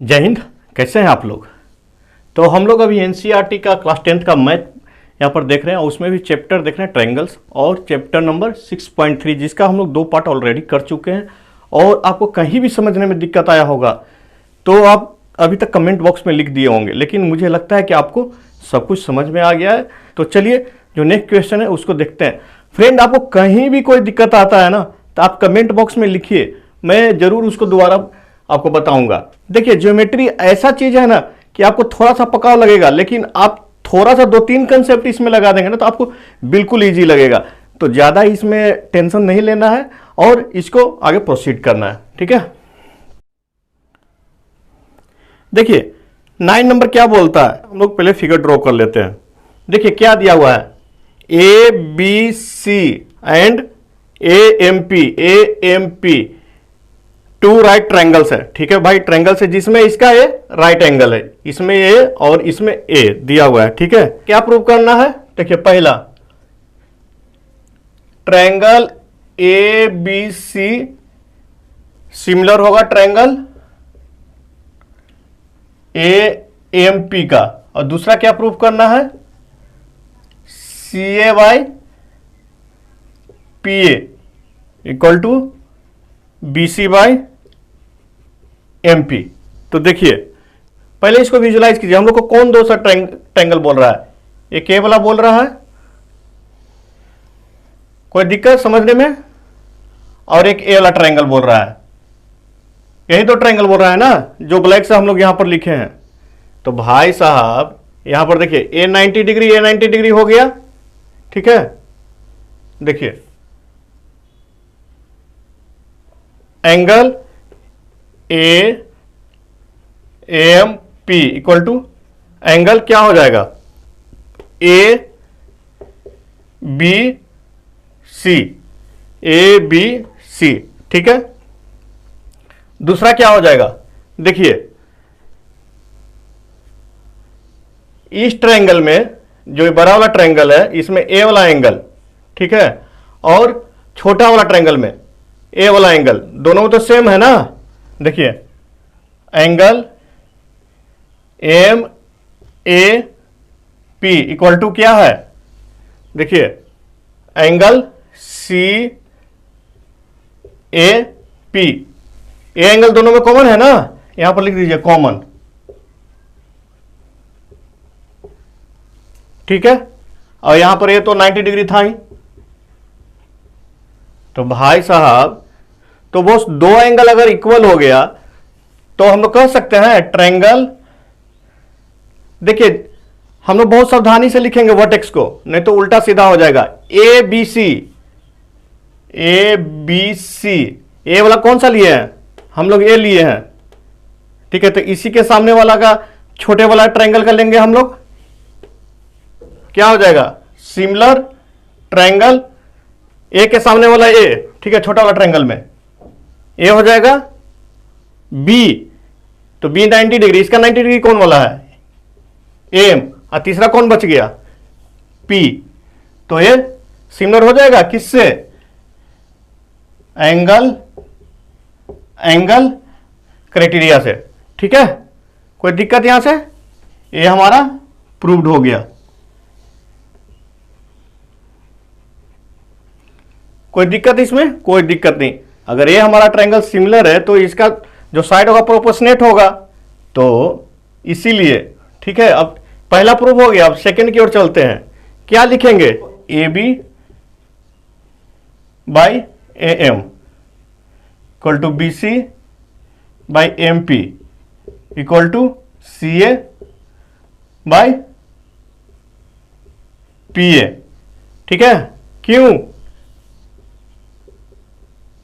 जय हिंद। कैसे हैं आप लोग। तो हम लोग अभी एनसीईआरटी का क्लास 10th का मैथ यहाँ पर देख रहे हैं और उसमें भी चैप्टर देख रहे हैं ट्रायंगल्स और चैप्टर नंबर 6.3 जिसका हम लोग 2 पार्ट ऑलरेडी कर चुके हैं। और आपको कहीं भी समझने में दिक्कत आया होगा तो आप अभी तक कमेंट बॉक्स में लिख दिए होंगे, लेकिन मुझे लगता है कि आपको सब कुछ समझ में आ गया है। तो चलिए जो नेक्स्ट क्वेश्चन है उसको देखते हैं। फ्रेंड, आपको कहीं भी कोई दिक्कत आता है ना तो आप कमेंट बॉक्स में लिखिए, मैं जरूर उसको दोबारा आपको बताऊंगा। देखिए, ज्योमेट्री ऐसा चीज है ना कि आपको थोड़ा सा पकाव लगेगा, लेकिन आप थोड़ा सा 2-3 कंसेप्ट इसमें लगा देंगे ना तो आपको बिल्कुल इजी लगेगा। तो ज्यादा इसमें टेंशन नहीं लेना है और इसको आगे प्रोसीड करना है, ठीक है। देखिए 9 नंबर क्या बोलता है, हम लोग पहले फिगर ड्रॉ कर लेते हैं। देखिए क्या दिया हुआ है, A B C and A M P 2 right triangles है, ठीक है भाई। ट्रायंगल्स है जिसमें इसका ए राइट एंगल है, इसमें ए और इसमें ए दिया हुआ है, ठीक है। क्या प्रूव करना है, देखिए पहला triangle A B C similar होगा ट्रायंगल ए एम पी का, और दूसरा क्या प्रूव करना है, C A by P A equal to B C by M P. तो देखिए पहले इसको विजुलाइज कीजिए, हम लोग को कौन दो सा ट्रायंगल बोल रहा है, एक ए वाला बोल रहा है, कोई दिक्कत समझने में, और एक ए वाला ट्रायंगल बोल रहा है। यही तो ट्रायंगल बोल रहा है ना जो ब्लैक से हम लोग यहां पर लिखे हैं। तो भाई साहब यहां पर देखिए ए 90 डिग्री हो गया, ठीक है। देखिए angle A M P equal to angle क्या हो जाएगा, ए B C, A B C, ठीक है। दूसरा क्या हो जाएगा, देखिए इस ट्रायंगल में जो बड़ा वाला ट्रायंगल है इसमें ए वाला एंगल, ठीक है, और छोटा वाला ट्रायंगल में ए वाला एंगल, दोनों में तो सेम है ना। देखिए angle M A P equal to क्या है, देखिए angle C A P, A angle दोनों में कॉमन है ना, यहां पर लिख दीजिए कॉमन, ठीक है। और यहां पर ये तो 90 डिग्री था ही। तो भाई साहब तो वो दो एंगल अगर इक्वल हो गया तो हम लोग कह सकते हैं ट्रायंगल, देखिए हम लोग बहुत सावधानी से लिखेंगे वर्टेक्स को, नहीं तो उल्टा सीधा हो जाएगा। ए B C, A B C, A वाला कौन सा लिए हैं हम लोग, ए लिए हैं, ठीक है। तो इसी के सामने वाला का छोटे वाला ट्रायंगल का लेंगे हम लोग, क्या हो जाएगा, सिमिलर ट्रायंगल, ए के सामने वाला ए, ठीक है, छोटा वाला ट्रायंगल में ए हो जाएगा बी, तो बी 90 डिग्री, इसका 90 डिग्री कौन वाला है, एम, और तीसरा कौन बच गया, पी। तो ये सिमिलर हो जाएगा किससे, एंगल क्राइटेरिया से, ठीक है। कोई दिक्कत यहां से, ये हमारा प्रूव्ड हो गया। कोई दिक्कत इसमें, कोई दिक्कत नहीं। अगर ये हमारा ट्रायंगल सिमिलर है तो इसका जो साइड होगा प्रोपोर्शनेट होगा, तो इसीलिए, ठीक है। अब पहला प्रूव हो गया, अब सेकंड की ओर चलते हैं। क्या लिखेंगे, A B by A M equal to B C by M P equal to C A by P A, ठीक है। क्यों,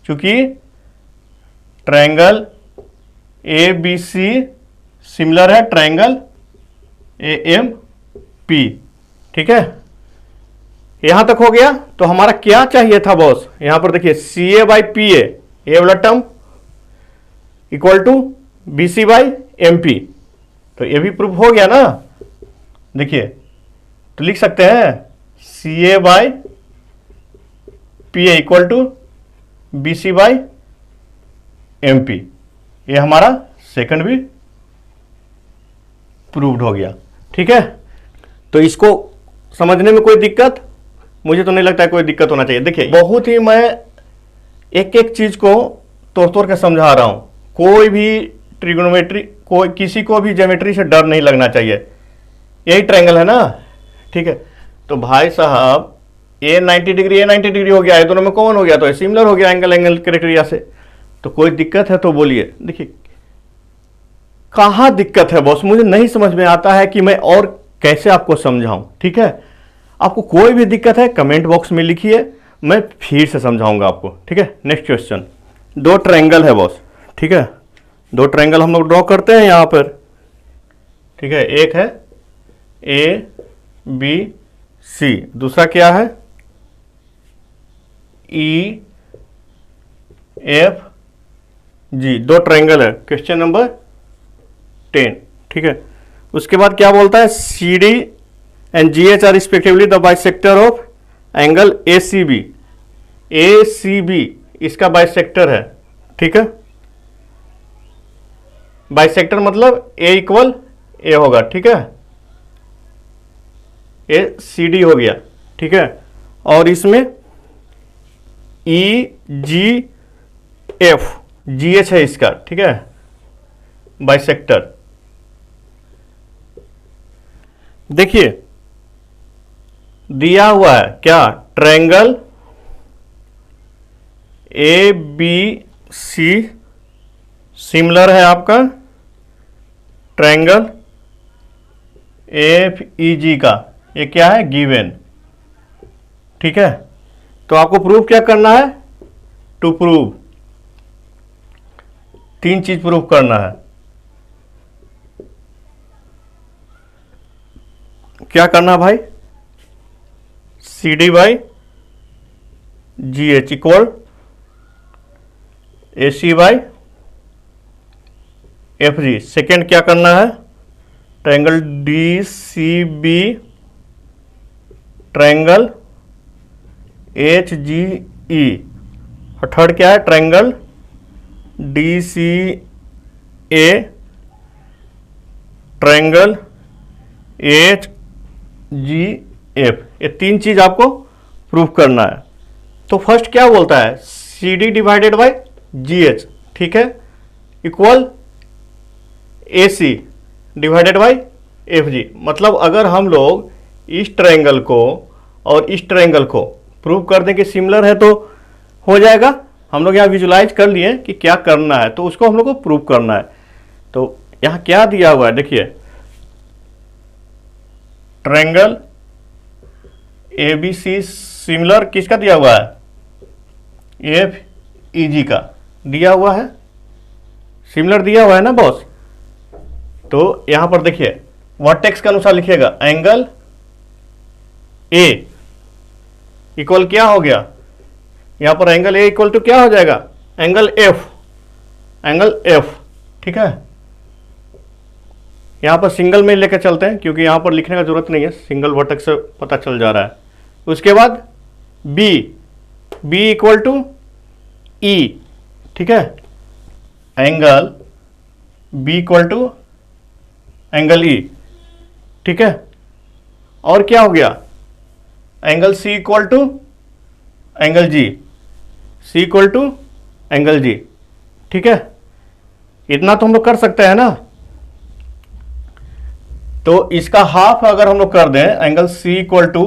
क्योंकि triangle A B C similar है ट्रायंगल ए एम पी, ठीक है। यहां तक हो गया। तो हमारा क्या चाहिए था बॉस, यहां पर देखिए सी ए बाई पी ए वाला term equal to B C by M P, तो ये भी प्रूफ हो गया ना। देखिए तो लिख सकते हैं C A by P A equal to B C by M P, ये हमारा सेकंड भी प्रूव्ड हो गया। ठीक है, तो इसको समझने में कोई दिक्कत, मुझे तो नहीं लगता है कोई दिक्कत होना चाहिए। देखिए बहुत ही मैं एक एक चीज को तोड़ तोड़ के समझा रहा हूं। कोई भी ट्रिग्नोमेट्री, कोई किसी को भी ज्योमेट्री से डर नहीं लगना चाहिए। यही ट्रायंगल है ना, ठीक है। तो भाई साहब ए 90 डिग्री ए 90 डिग्री हो गया, ये दोनों में कॉमन हो गया, तो सिमिलर हो गया एंगल एंगल क्राइटेरिया से। तो कोई दिक्कत है तो बोलिए। देखिए कहाँ दिक्कत है बॉस, मुझे नहीं समझ में आता है कि मैं और कैसे आपको समझाऊं। ठीक है, आपको कोई भी दिक्कत है कमेंट बॉक्स में लिखिए, मैं फिर से समझाऊंगा आपको। ठीक है, नेक्स्ट क्वेश्चन। दो ट्रायंगल है बॉस, ठीक है, दो ट्रायंगल हम लोग ड्रॉ करते हैं यहां पर। ठीक है, एक है ए बी सी, दूसरा क्या है ई एफ जी। दो ट्रायंगल है, क्वेश्चन नंबर 10। ठीक है, उसके बाद क्या बोलता है, C D and G H are respectively the bisector of angle A C B. A C B इसका बाइसेक्टर है। ठीक है, बाइसेक्टर मतलब ए इक्वल ए होगा। ठीक है, ए सी डी हो गया। ठीक है, और इसमें ई जी एफ जी एच है इसका। ठीक है, बाइसेक्टर। देखिए दिया हुआ है क्या, triangle A B C similar है आपका ट्रायंगल एफ ई जी का, ये क्या है गिवन। ठीक है, तो आपको प्रूव क्या करना है, टू प्रूव, तीन चीज प्रूव करना है। क्या करना भाई, C D by G H equal A C by F G. Second क्या करना है, triangle D C B triangle H G E. और थर्ड क्या है, triangle D C A triangle H G F. ये तीन चीज आपको प्रूव करना है। तो फर्स्ट क्या बोलता है, C D divided by G H, ठीक है, equal A C divided by F G. मतलब अगर हम लोग इस ट्रायंगल को और इस ट्रायंगल को प्रूव कर दें कि सिमिलर है तो हो जाएगा। हम लोग यहाँ विजुलाइज कर लिए कि क्या करना है, तो उसको हम लोग को प्रूव करना है। तो यहाँ क्या दिया हुआ है, देखिए triangle A B C similar किसका दिया हुआ है, एफ ई जी का दिया हुआ है, सिमिलर दिया हुआ है ना बॉस। तो यहां पर देखिए वर्टेक्स के अनुसार लिखिएगा, एंगल ए इक्वल क्या हो गया, यहां पर एंगल ए इक्वल टू क्या हो जाएगा, एंगल एफ, एंगल एफ। ठीक है, यहां पर सिंगल में लेकर चलते हैं क्योंकि यहां पर लिखने का जरूरत नहीं है, सिंगल वर्टेक्स से पता चल जा रहा है। उसके बाद B, B equal to E, ठीक है, angle B equal to angle E, ठीक है। और क्या हो गया, angle C equal to angle G, C equal to angle G, ठीक है। इतना तो हम लोग कर सकते हैं ना। तो इसका हाफ अगर हम लोग कर दें, angle C equal to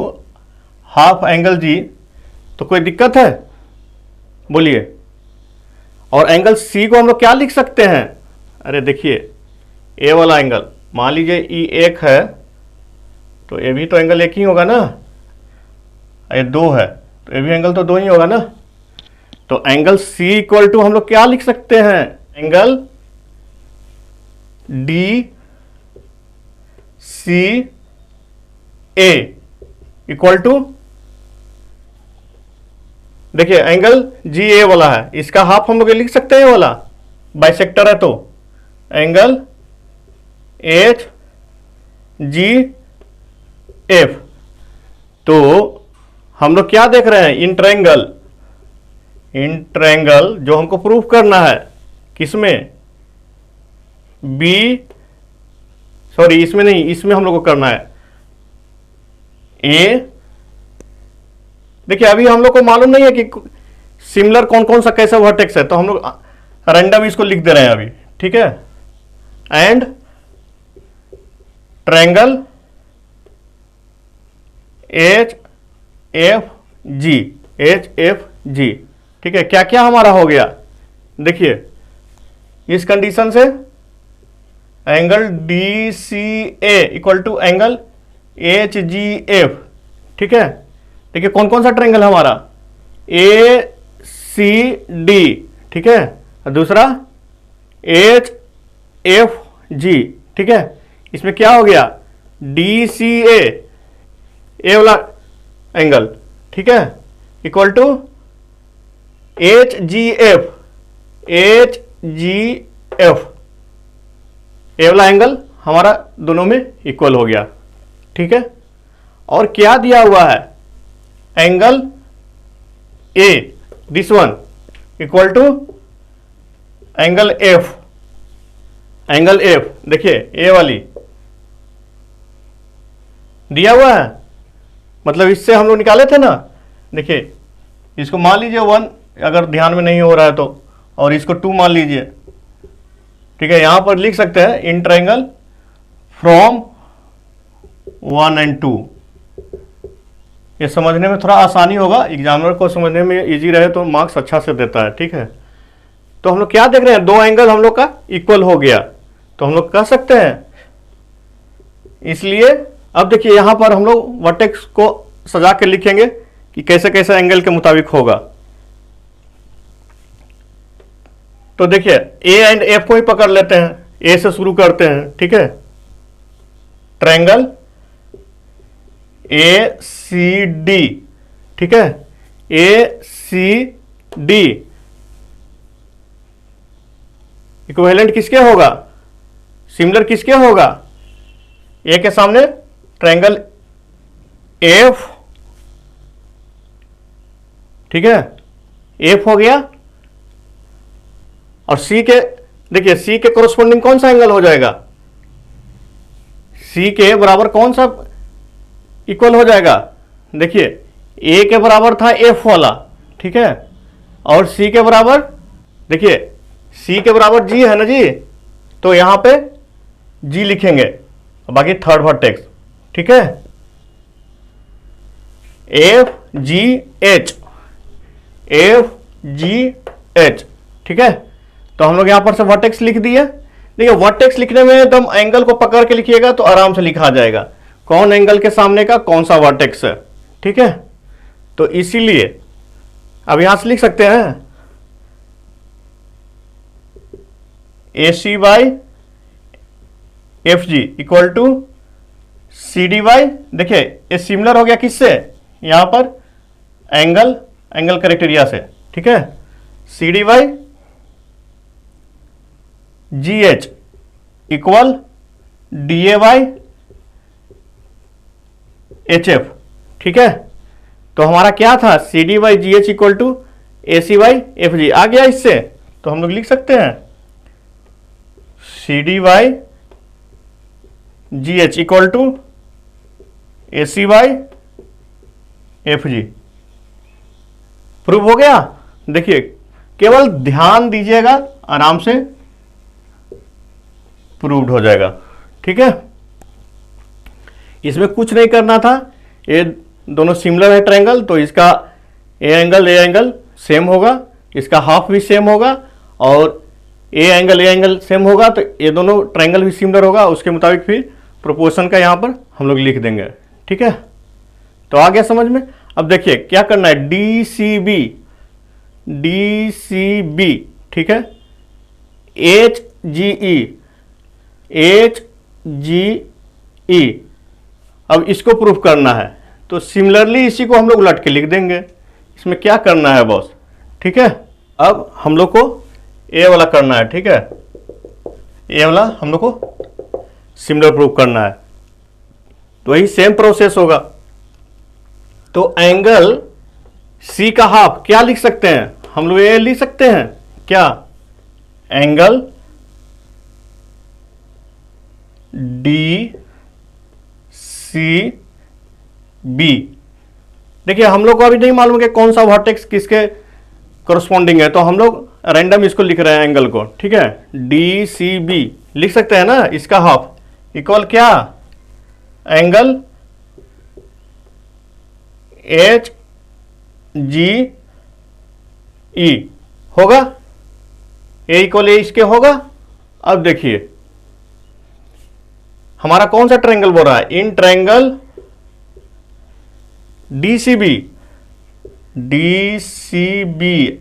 half angle G, तो कोई दिक्कत है बोलिए। और एंगल सी को हम लोग क्या लिख सकते हैं, अरे देखिए ए वाला एंगल, मान लीजिए ई एक है तो ए भी तो एंगल एक ही होगा ना, ये दो है तो ए भी एंगल तो दो ही होगा ना। तो एंगल सी इक्वल टू हम लोग क्या लिख सकते हैं, angle D C A equal to, देखिए एंगल जी ए वाला है, इसका हाफ हम लोग लिख सकते हैं, वाला बाइसेक्टर है तो एंगल एच जी एफ। तो हम लोग क्या देख रहे हैं, इन ट्रायंगल, इन ट्रायंगल जो हमको प्रूफ करना है किसमें, बी सॉरी इसमें नहीं, इसमें हम लोग को करना है ए। देखिए अभी हम लोग को मालूम नहीं है कि सिमिलर कौन कौन सा कैसा वर्टेक्स है, तो हम लोग रैंडम इसको लिख दे रहे हैं अभी, ठीक है। And triangle H F G, H F G, ठीक है। क्या क्या हमारा हो गया, देखिए इस कंडीशन से angle D C A equal to angle H G F, ठीक है। देखिए कौन कौन सा ट्रायंगल हमारा, ए सी डी, ठीक है, और दूसरा एच एफ जी, ठीक है। इसमें क्या हो गया, डी सी ए वाला एंगल, ठीक है, equal to H G F, H G F, A वाला एंगल हमारा दोनों में इक्वल हो गया, ठीक है। और क्या दिया हुआ है, angle A this one equal to angle F, angle F देखिए ए वाली दिया हुआ है, मतलब इससे हम लोग निकाले थे ना। देखिए इसको मान लीजिए 1, अगर ध्यान में नहीं हो रहा है तो, और इसको 2 मान लीजिए, ठीक है। यहां पर लिख सकते हैं इन ट्रायंगल फ्रॉम 1 and 2। ये समझने में थोड़ा आसानी होगा, एग्जामिनर को समझने में इजी रहे तो मार्क्स अच्छा से देता है, ठीक है। तो हम लोग क्या देख रहे हैं, 2 एंगल हम लोग का इक्वल हो गया, तो हम लोग कह सकते हैं, इसलिए अब देखिए यहां पर हम लोग वर्टेक्स को सजा के लिखेंगे कि कैसे कैसे एंगल के मुताबिक होगा। तो देखिए ए एंड एफ को ही पकड़ लेते हैं, ए से शुरू करते हैं, ठीक है। ट्रायंगल ए सी डी, ठीक है, ए सी डी इक्विवेलेंट किसके होगा, सिमिलर किसके होगा, ए के सामने ट्रायंगल एफ, ठीक है, एफ हो गया। और सी के, देखिए सी के कोरोस्पोंडिंग कौन सा एंगल हो जाएगा, सी के बराबर कौन सा इक्वल हो जाएगा, देखिए ए के बराबर था एफ वाला, ठीक है, और सी के बराबर, देखिए सी के बराबर जी है ना जी, तो यहां पे जी लिखेंगे, बाकी थर्ड वर्टेक्स, ठीक है, F G H, F G H, ठीक है। तो हम लोग यहां पर से वर्टेक्स लिख दिए। देखिए वर्टेक्स लिखने में एकदम एंगल को पकड़ के लिखिएगा तो आराम से लिखा जाएगा, कौन एंगल के सामने का कौन सा वर्टेक्स है, ठीक है। तो इसीलिए अब यहां से लिख सकते हैं A C by F G equal to C D by, देखिए ये सिमिलर हो गया किससे, यहां पर एंगल क्राइटेरिया से, ठीक है, C D by G H equal D A by H F, ठीक है। तो हमारा क्या था, C D by G H equal to A C by F G आ गया इससे, तो हम लोग लिख सकते हैं C D by G H equal to A C by F G. Prove हो गया। देखिए केवल ध्यान दीजिएगा, आराम से प्रूव्ड हो जाएगा, ठीक है। इसमें कुछ नहीं करना था, ये दोनों सिमिलर है ट्रायंगल, तो इसका ए एंगल सेम होगा, इसका हाफ भी सेम होगा, और ए एंगल सेम होगा, तो ये दोनों ट्रायंगल भी सिमिलर होगा, उसके मुताबिक फिर प्रोपोर्शन का यहां पर हम लोग लिख देंगे, ठीक है। तो आ गया समझ में। अब देखिए क्या करना है, डी सी बी, ठीक है, एच जी ई, अब इसको प्रूफ करना है, तो सिमिलरली इसी को हम लोग उलट के लिख देंगे। इसमें क्या करना है बॉस, ठीक है। अब हम लोग को ए वाला करना है, ठीक है, ए वाला हम लोग को सिमिलर प्रूफ करना है, तो वही सेम प्रोसेस होगा। तो एंगल सी का हाफ क्या लिख सकते हैं हम लोग, ये लिख सकते हैं क्या, एंगल डी सी बी। देखिए हम लोग को अभी नहीं मालूम कि कौन सा वर्टेक्स किसके करस्पॉन्डिंग है, तो हम लोग रैंडम इसको लिख रहे हैं एंगल को, ठीक है। डी सी बी लिख सकते हैं ना, इसका हाफ इक्वल क्या, एंगल एच जी ई होगा, ए इक्वल ए इसके होगा। अब देखिए हमारा कौन सा ट्रायंगल बोल रहा है, in triangle DCB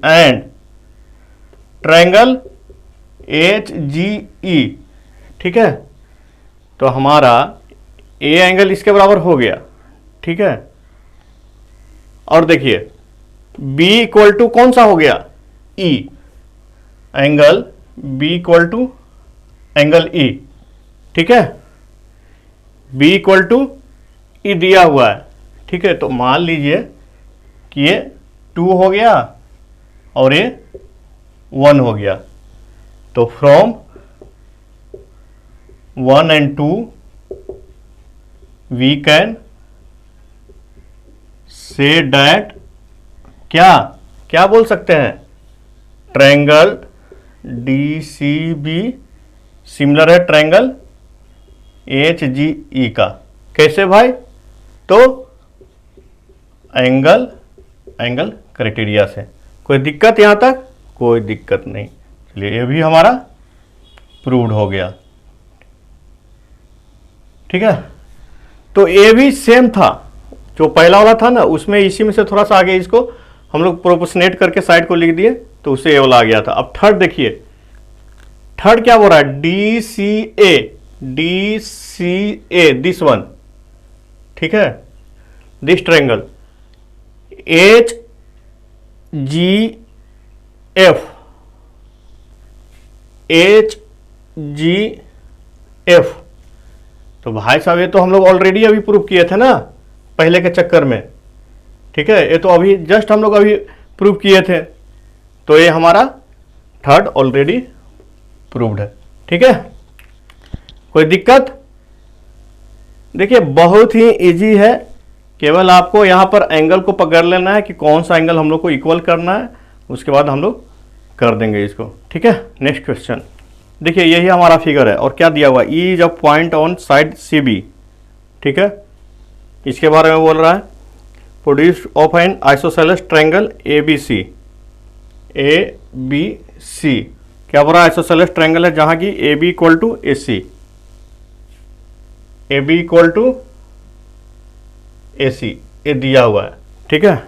and triangle H G E, ठीक है। तो हमारा ए एंगल इसके बराबर हो गया, ठीक है। और देखिए बी इक्वल टू कौन सा हो गया, E, angle B equal to angle E, ठीक है। बी इक्वल टू ई दिया हुआ है, ठीक है। तो मान लीजिए कि ये 2 हो गया और ये 1 हो गया, तो from 1 and 2 we can say that क्या क्या बोल सकते हैं, triangle D C B similar है ट्रायंगल एच जी ई का। कैसे भाई, तो एंगल क्राइटेरिया से। कोई दिक्कत यहां तक, कोई दिक्कत नहीं। चलिए ये भी हमारा प्रूव्ड हो गया, ठीक है। तो ये भी सेम था जो पहला वाला था ना, उसमें इसी में से थोड़ा सा आगे इसको हम लोग प्रोपोर्शनेट करके साइड को लिख दिए तो उससे ये वाला आ गया था। अब थर्ड देखिए, थर्ड क्या बोल रहा है, D C A this one, ठीक है, this triangle H G F. तो भाई साहब ये तो हम लोग ऑलरेडी अभी प्रूव किए थे ना पहले के चक्कर में, ठीक है। ये तो अभी जस्ट हम लोग अभी प्रूव किए थे, तो ये हमारा थर्ड ऑलरेडी प्रूव्ड है, ठीक है। कोई दिक्कत, देखिए बहुत ही इजी है, केवल आपको यहां पर एंगल को पकड़ लेना है कि कौन सा एंगल हम लोग को इक्वल करना है, उसके बाद हम लोग कर देंगे इसको, ठीक है। नेक्स्ट क्वेश्चन देखिए, यही हमारा फिगर है और क्या दिया हुआ, E is a point on side C B, ठीक है। इसके बारे में बोल रहा है, produced of an isosceles triangle A B C. क्या बोल रहा है, आइसोसेलेस ट्रायंगल है जहां की A B equal to A C, A B equal to A C, ये दिया हुआ है, ठीक है।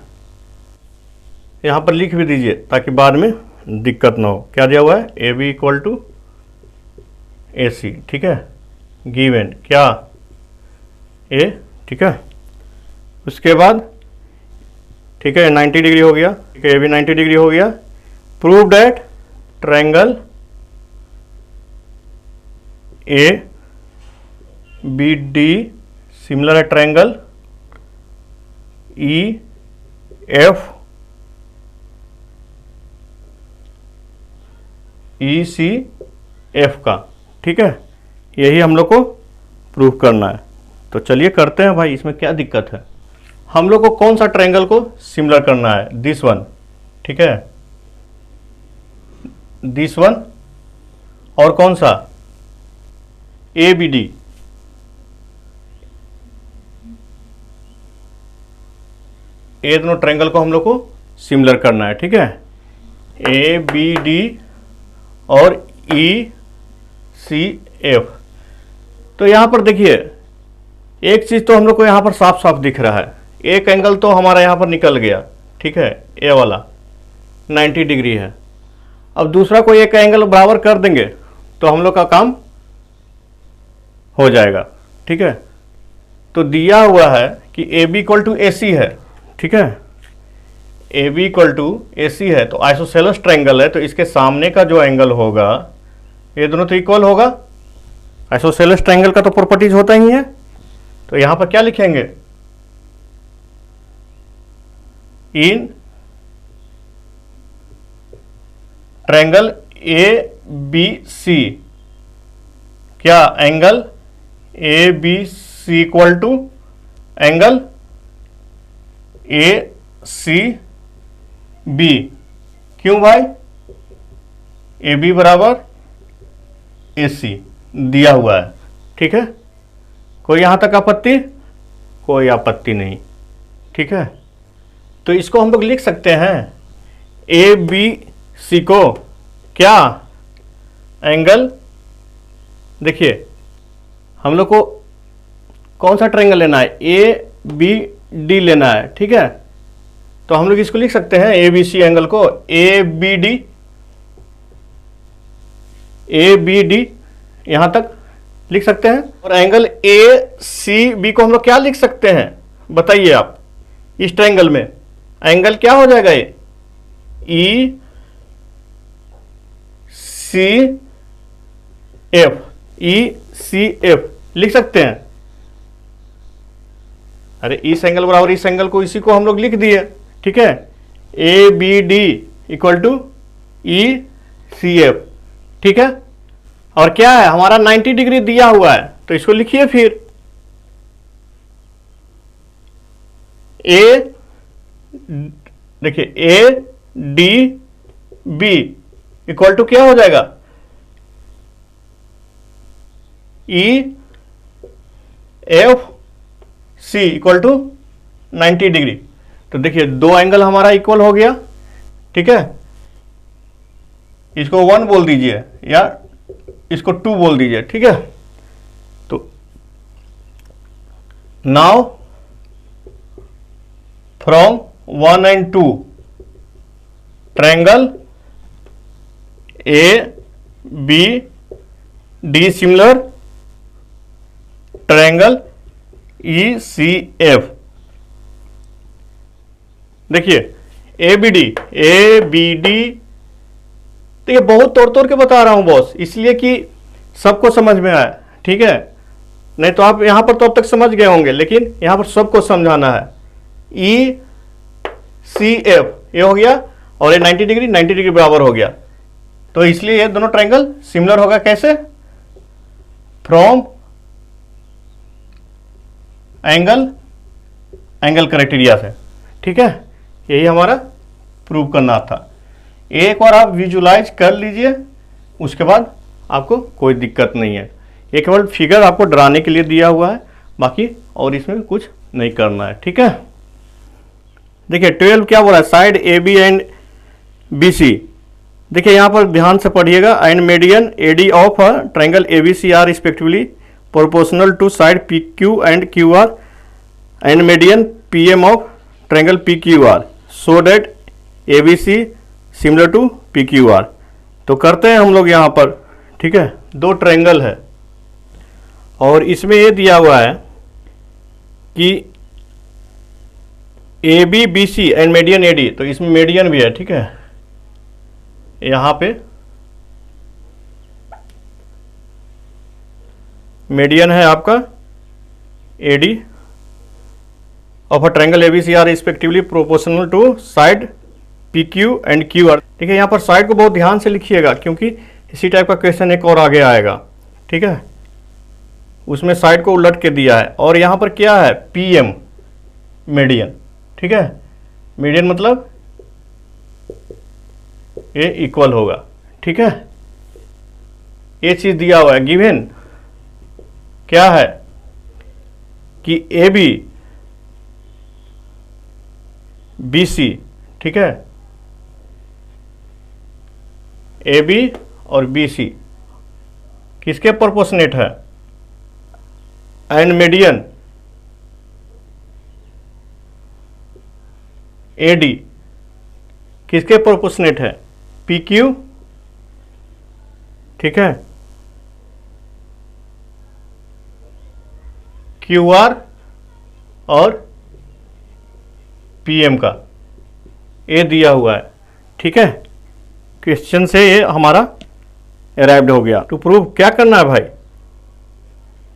यहां पर लिख भी दीजिए ताकि बाद में दिक्कत ना हो। क्या दिया हुआ है, A B equal to A C, ठीक है, गिवन क्या ए, ठीक है। उसके बाद ठीक है 90 डिग्री हो गया, ठीक है, ये भी 90 डिग्री हो गया। Prove that triangle A B D similar है triangle E F E C F का, ठीक है। यही हम लोग को प्रूव करना है, तो चलिए करते हैं भाई, इसमें क्या दिक्कत है। हम लोग को कौन सा ट्रायंगल को सिमिलर करना है, दिस वन, ठीक है, दिस वन, और कौन सा, ए बी डी, ये दोनों ट्रायंगल को हम लोग को सिमिलर करना है, ठीक है। ए बी डी और ई सी एफ। तो यहां पर देखिए एक चीज तो हम लोग को यहां पर साफ साफ दिख रहा है, एक एंगल तो हमारा यहां पर निकल गया, ठीक है, ए वाला 90 डिग्री है। अब दूसरा कोई एक एंगल बराबर कर देंगे तो हम लोग का काम हो जाएगा, ठीक है। तो दिया हुआ है कि A B equal to A सी है, ठीक है, A B equal to A सी है, तो आइसोसेलेस ट्रायंगल है, तो इसके सामने का जो एंगल होगा ये दोनों तो इक्वल होगा। आइसोसेलेस ट्रायंगल का तो प्रॉपर्टीज होता ही है, तो यहां पर क्या लिखेंगे, इन ट्रायंगल ए बी सी क्या angle A B C equal to angle A C B. क्यों भाई? ए बी बराबर ए सी दिया हुआ है, ठीक है। कोई यहां तक आपत्ति? कोई आपत्ति नहीं, ठीक है। तो इसको हम लोग लिख सकते हैं ए बी सी को क्या, एंगल, देखिए हम लोग को कौन सा ट्रायंगल लेना है, ए बी डी लेना है, ठीक है। तो हम लोग इसको लिख सकते हैं ए बी सी एंगल को A B D, A B D यहां तक लिख सकते हैं। और एंगल ए सी बी को हम लोग क्या लिख सकते हैं बताइए आप? इस ट्रायंगल में एंगल क्या हो जाएगा? ये ई C F, E C F लिख सकते हैं। अरे इस एंगल बराबर इस एंगल को, इसी को हम लोग लिख दिए, ठीक है। A B D equal to E C F, ठीक है। और क्या है हमारा 90 डिग्री दिया हुआ है, तो इसको लिखिए फिर ए, देखिए A D B equal to क्या हो जाएगा, E F C equal to 90 degree. तो देखिए दो एंगल हमारा इक्वल हो गया, ठीक है। इसको 1 बोल दीजिए या इसको 2 बोल दीजिए, ठीक है। तो now from 1 and 2 triangle A B D similar triangle E C F. देखिए A B D, A B D, तो ये बहुत तोड़ तोड़ के बता रहा हूं बॉस, इसलिए कि सबको समझ में आए, ठीक है। नहीं तो आप यहां पर तो अब तक समझ गए होंगे, लेकिन यहां पर सबको समझाना है। ई सी एफ ये हो गया और ये 90 डिग्री 90 डिग्री बराबर हो गया, तो इसलिए ये दोनों ट्रायंगल सिमिलर होगा। कैसे? फ्रॉम एंगल, एंगल क्राइटेरिया से, ठीक है। यही हमारा प्रूव करना था। एक बार आप विजुलाइज कर लीजिए, उसके बाद आपको कोई दिक्कत नहीं है। ये केवल फिगर आपको डराने के लिए दिया हुआ है, बाकी और इसमें कुछ नहीं करना है, ठीक है। देखिए 12 क्या बोला है, side A B and B C. देखिए यहाँ पर ध्यान से पढ़िएगा, and median A D of triangle A B C are respectively proportional to side P Q and Q R and median P M of triangle P Q R so that A B C similar to P Q R. तो करते हैं हम लोग यहाँ पर, ठीक है। दो ट्रायंगल है और इसमें ये दिया हुआ है कि A B B C and median A D, तो इसमें मीडियन भी है, ठीक है। यहाँ पे मीडियन है आपका A D of a triangle A B C are respectively proportional to side P Q and Q R. ठीक है, यहाँ पर साइड को बहुत ध्यान से लिखिएगा क्योंकि इसी टाइप का क्वेश्चन एक और आगे आएगा, ठीक है। उसमें साइड को उलट के दिया है और यहाँ पर क्या है, पी एम मीडियन, ठीक है। मीडियन मतलब ये इक्वल होगा, ठीक है। ये चीज दिया हुआ है, गिवन क्या है कि ए बी बी सी, ठीक है, ए बी और बी सी किसके प्रोपोर्शनेट है, एंड मीडियन ए डी किसके प्रोपोर्शनेट है, पी क्यू, ठीक है, क्यू आर और पी एम का, ये दिया हुआ है, ठीक है। क्वेश्चन से ये हमारा अराइव्ड हो गया। टू प्रूव क्या करना है भाई,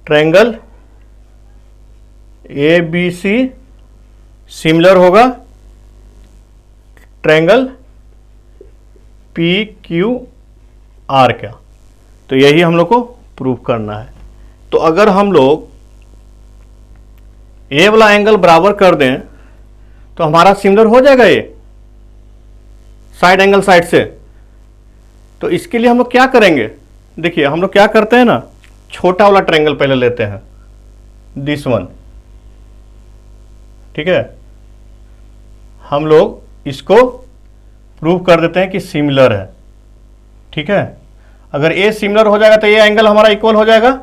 triangle A B C similar होगा ट्रायंगल पी क्यू आर का, तो यही हम लोग को प्रूव करना है, तो अगर हम लोग ए वाला एंगल बराबर कर दें तो हमारा सिमिलर हो जाएगा ये साइड एंगल साइड से। तो इसके लिए हम लोग क्या करेंगे, देखिए हम लोग क्या करते हैं ना, छोटा वाला ट्रायंगल पहले लेते हैं, दिस वन, ठीक है। हम लोग इसको प्रूव कर देते हैं कि सिमिलर है, ठीक है। अगर ए सिमिलर हो जाएगा तो ये एंगल हमारा इक्वल हो जाएगा,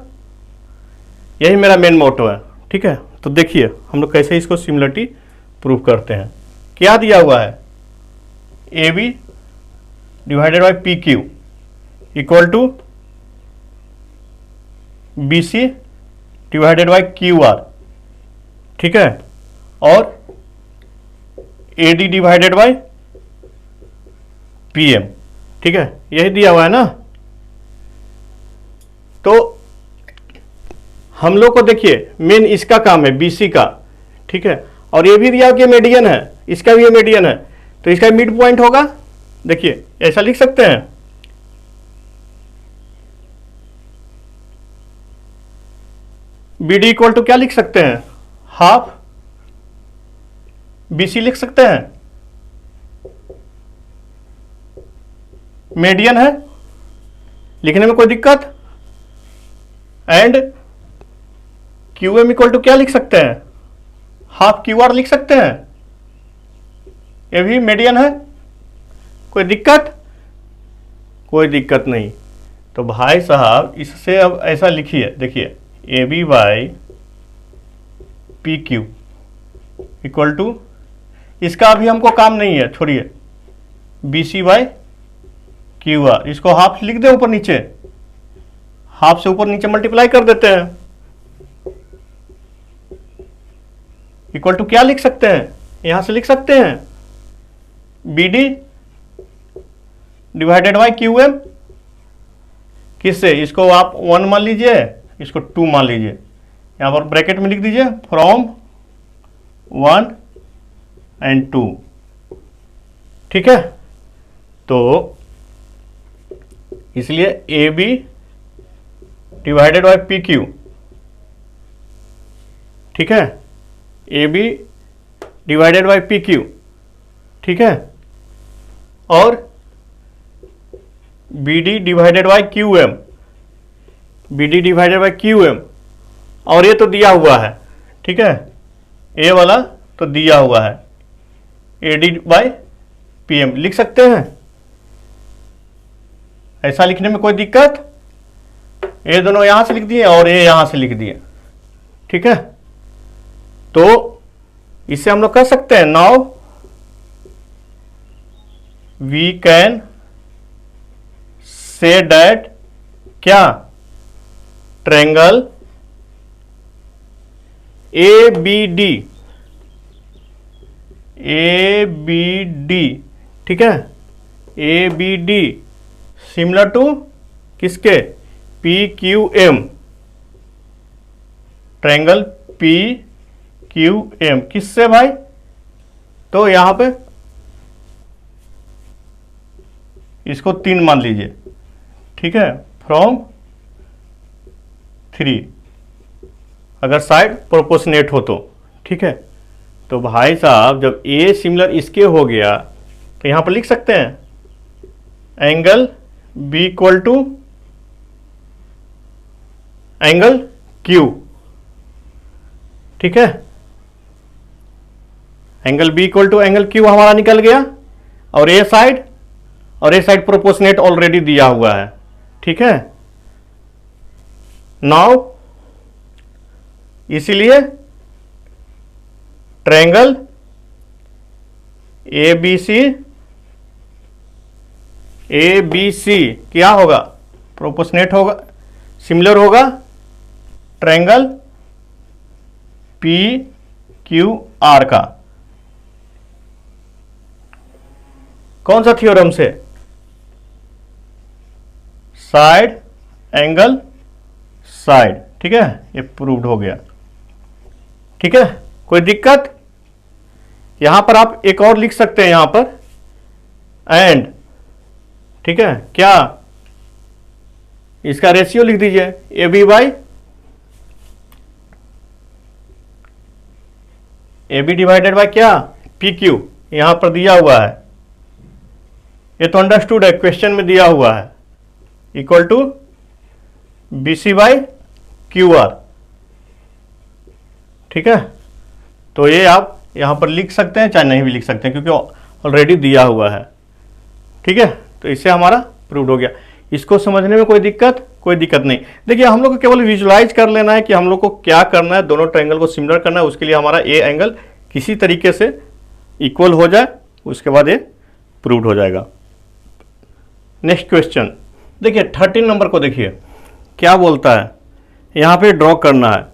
यही मेरा मेन मोटो है, ठीक है। तो देखिए हम लोग कैसे इसको सिमिलरिटी प्रूव करते हैं। क्या दिया हुआ है, A B divided by P Q equal to B C divided by Q R, ठीक है, और A D divided by P M, ठीक है, यही दिया हुआ है ना। तो हम लोग को देखिए मेन इसका काम है बीसी का, ठीक है, और ये भी दिया कि मीडियन है, इसका भी ये मीडियन है, तो इसका मिड पॉइंट होगा। देखिए ऐसा लिख सकते हैं, बी डी इक्वल टू क्या लिख सकते हैं, हाफ बीसी लिख सकते हैं, मीडियन है, लिखने में कोई दिक्कत। And Q M equal to क्या लिख सकते हैं, हाफ क्यू आर लिख सकते हैं, ये भी मीडियन है, कोई दिक्कत, कोई दिक्कत नहीं। तो भाई साहब इससे अब ऐसा लिखिए, देखिए A B by P Q equal to, इसका अभी हमको काम नहीं है, छोड़िए, B C by Q R, इसको हाफ लिख दे ऊपर नीचे, हाफ से ऊपर नीचे मल्टीप्लाई कर देते हैं, इक्वल टू क्या लिख सकते हैं, यहां से लिख सकते हैं B D divided by Q M, किससे, इसको आप 1 मान लीजिए, इसको 2 मान लीजिए, यहां पर ब्रैकेट में लिख दीजिए फ्रॉम 1 एंड 2, ठीक है। तो इसलिए A B divided by P Q, ठीक है, A B divided by P Q, ठीक है, और B D divided by Q M, B D divided by Q M, और ये तो दिया हुआ है, ठीक है, ए वाला तो दिया हुआ है, A D by P M लिख सकते हैं, ऐसा लिखने में कोई दिक्कत, ये दोनों यहां से लिख दिए और ये यहां से लिख दिए, ठीक है। तो इसे हम लोग कर सकते हैं, now we can say that क्या, triangle A B D, A B D, ठीक है, A B D similar to किसके, P Q M, triangle P Q M, किससे भाई, तो यहां पे इसको 3 मान लीजिए, ठीक है, फ्रॉम 3, अगर साइड प्रोपोर्शनेट हो तो, ठीक है। तो भाई साहब जब ए सिमिलर इसके हो गया तो यहां पर लिख सकते हैं angle B equal to angle Q, ठीक है, angle B equal to angle Q हमारा निकल गया, और ए साइड प्रोपोर्शनेट ऑलरेडी दिया हुआ है, ठीक है। नाउ इसीलिए ट्रायंगल ए बी सी क्या होगा, प्रोपोर्शनेट होगा, सिमिलर होगा ट्रायंगल पी क्यू आर का, कौन सा थ्योरम से, साइड एंगल साइड, ठीक है, ये प्रूव्ड हो गया, ठीक है, कोई दिक्कत। यहां पर आप एक और लिख सकते हैं, यहां पर एंड, ठीक है, क्या, इसका रेशियो लिख दीजिए A B by A B divided by क्या, पी क्यू, यहां पर दिया हुआ है, ये तो अंडरस्टूड है, क्वेश्चन में दिया हुआ है, equal to B C by Q R. ठीक है, तो ये आप यहां पर लिख सकते हैं, चाहे नहीं भी लिख सकते हैं, क्योंकि ऑलरेडी दिया हुआ है। ठीक है, तो इससे हमारा प्रूव हो गया। इसको समझने में कोई दिक्कत नहीं। देखिए, हम लोग को केवल विजुलाइज कर लेना है कि हम लोग को क्या करना है, दोनों ट्रायंगल को सिमिलर करना है। उसके लिए हमारा ए एंगल किसी तरीके से इक्वल हो जाए, उसके बाद ये प्रूव्ड हो जाएगा। नेक्स्ट क्वेश्चन देखिए, 13 नंबर को देखिए क्या बोलता है, यहां पे ड्रॉ करना है।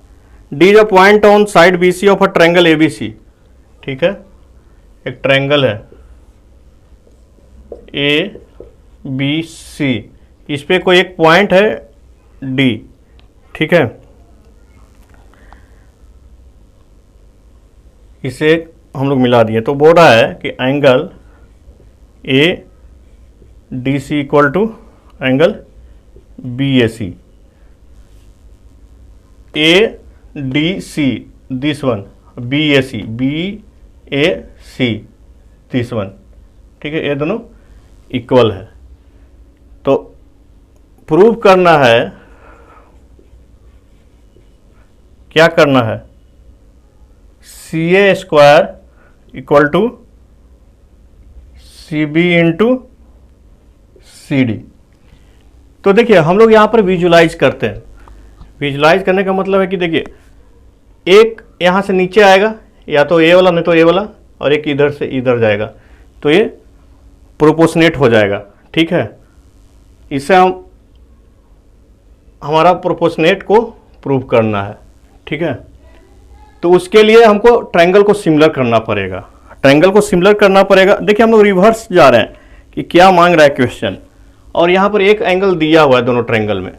D is a point on side B C of a triangle A B C. ठीक है, एक ट्रायंगल है ए बी सी, इस पे कोई एक पॉइंट है डी। ठीक है, इसे हम लोग मिला दिए, तो बोल रहा है कि angle A D C equal to angle B A C. A D C this one, B A C this one. ठीक है, ये दोनों इक्वल है। तो प्रूव करना है, क्या करना है, C A square equal to C B into C D. तो देखिए, हम लोग यहां पर विजुलाइज करते हैं। विजुलाइज करने का मतलब है कि देखिए, एक यहां से नीचे आएगा, या तो ए वाला नहीं तो ए वाला, और एक इधर से इधर जाएगा, तो ये प्रोपोर्शनेट हो जाएगा। ठीक है, इससे हम हमारा प्रोपोर्शनेट को प्रूव करना है। ठीक है, तो उसके लिए हमको ट्रायंगल को सिमिलर करना पड़ेगा। ट्रायंगल को सिमिलर करना पड़ेगा। देखिए, हम लोग रिवर्स जा रहे हैं कि क्या मांग रहा है क्वेश्चन, और यहाँ पर एक एंगल दिया हुआ है दोनों ट्रायंगल में,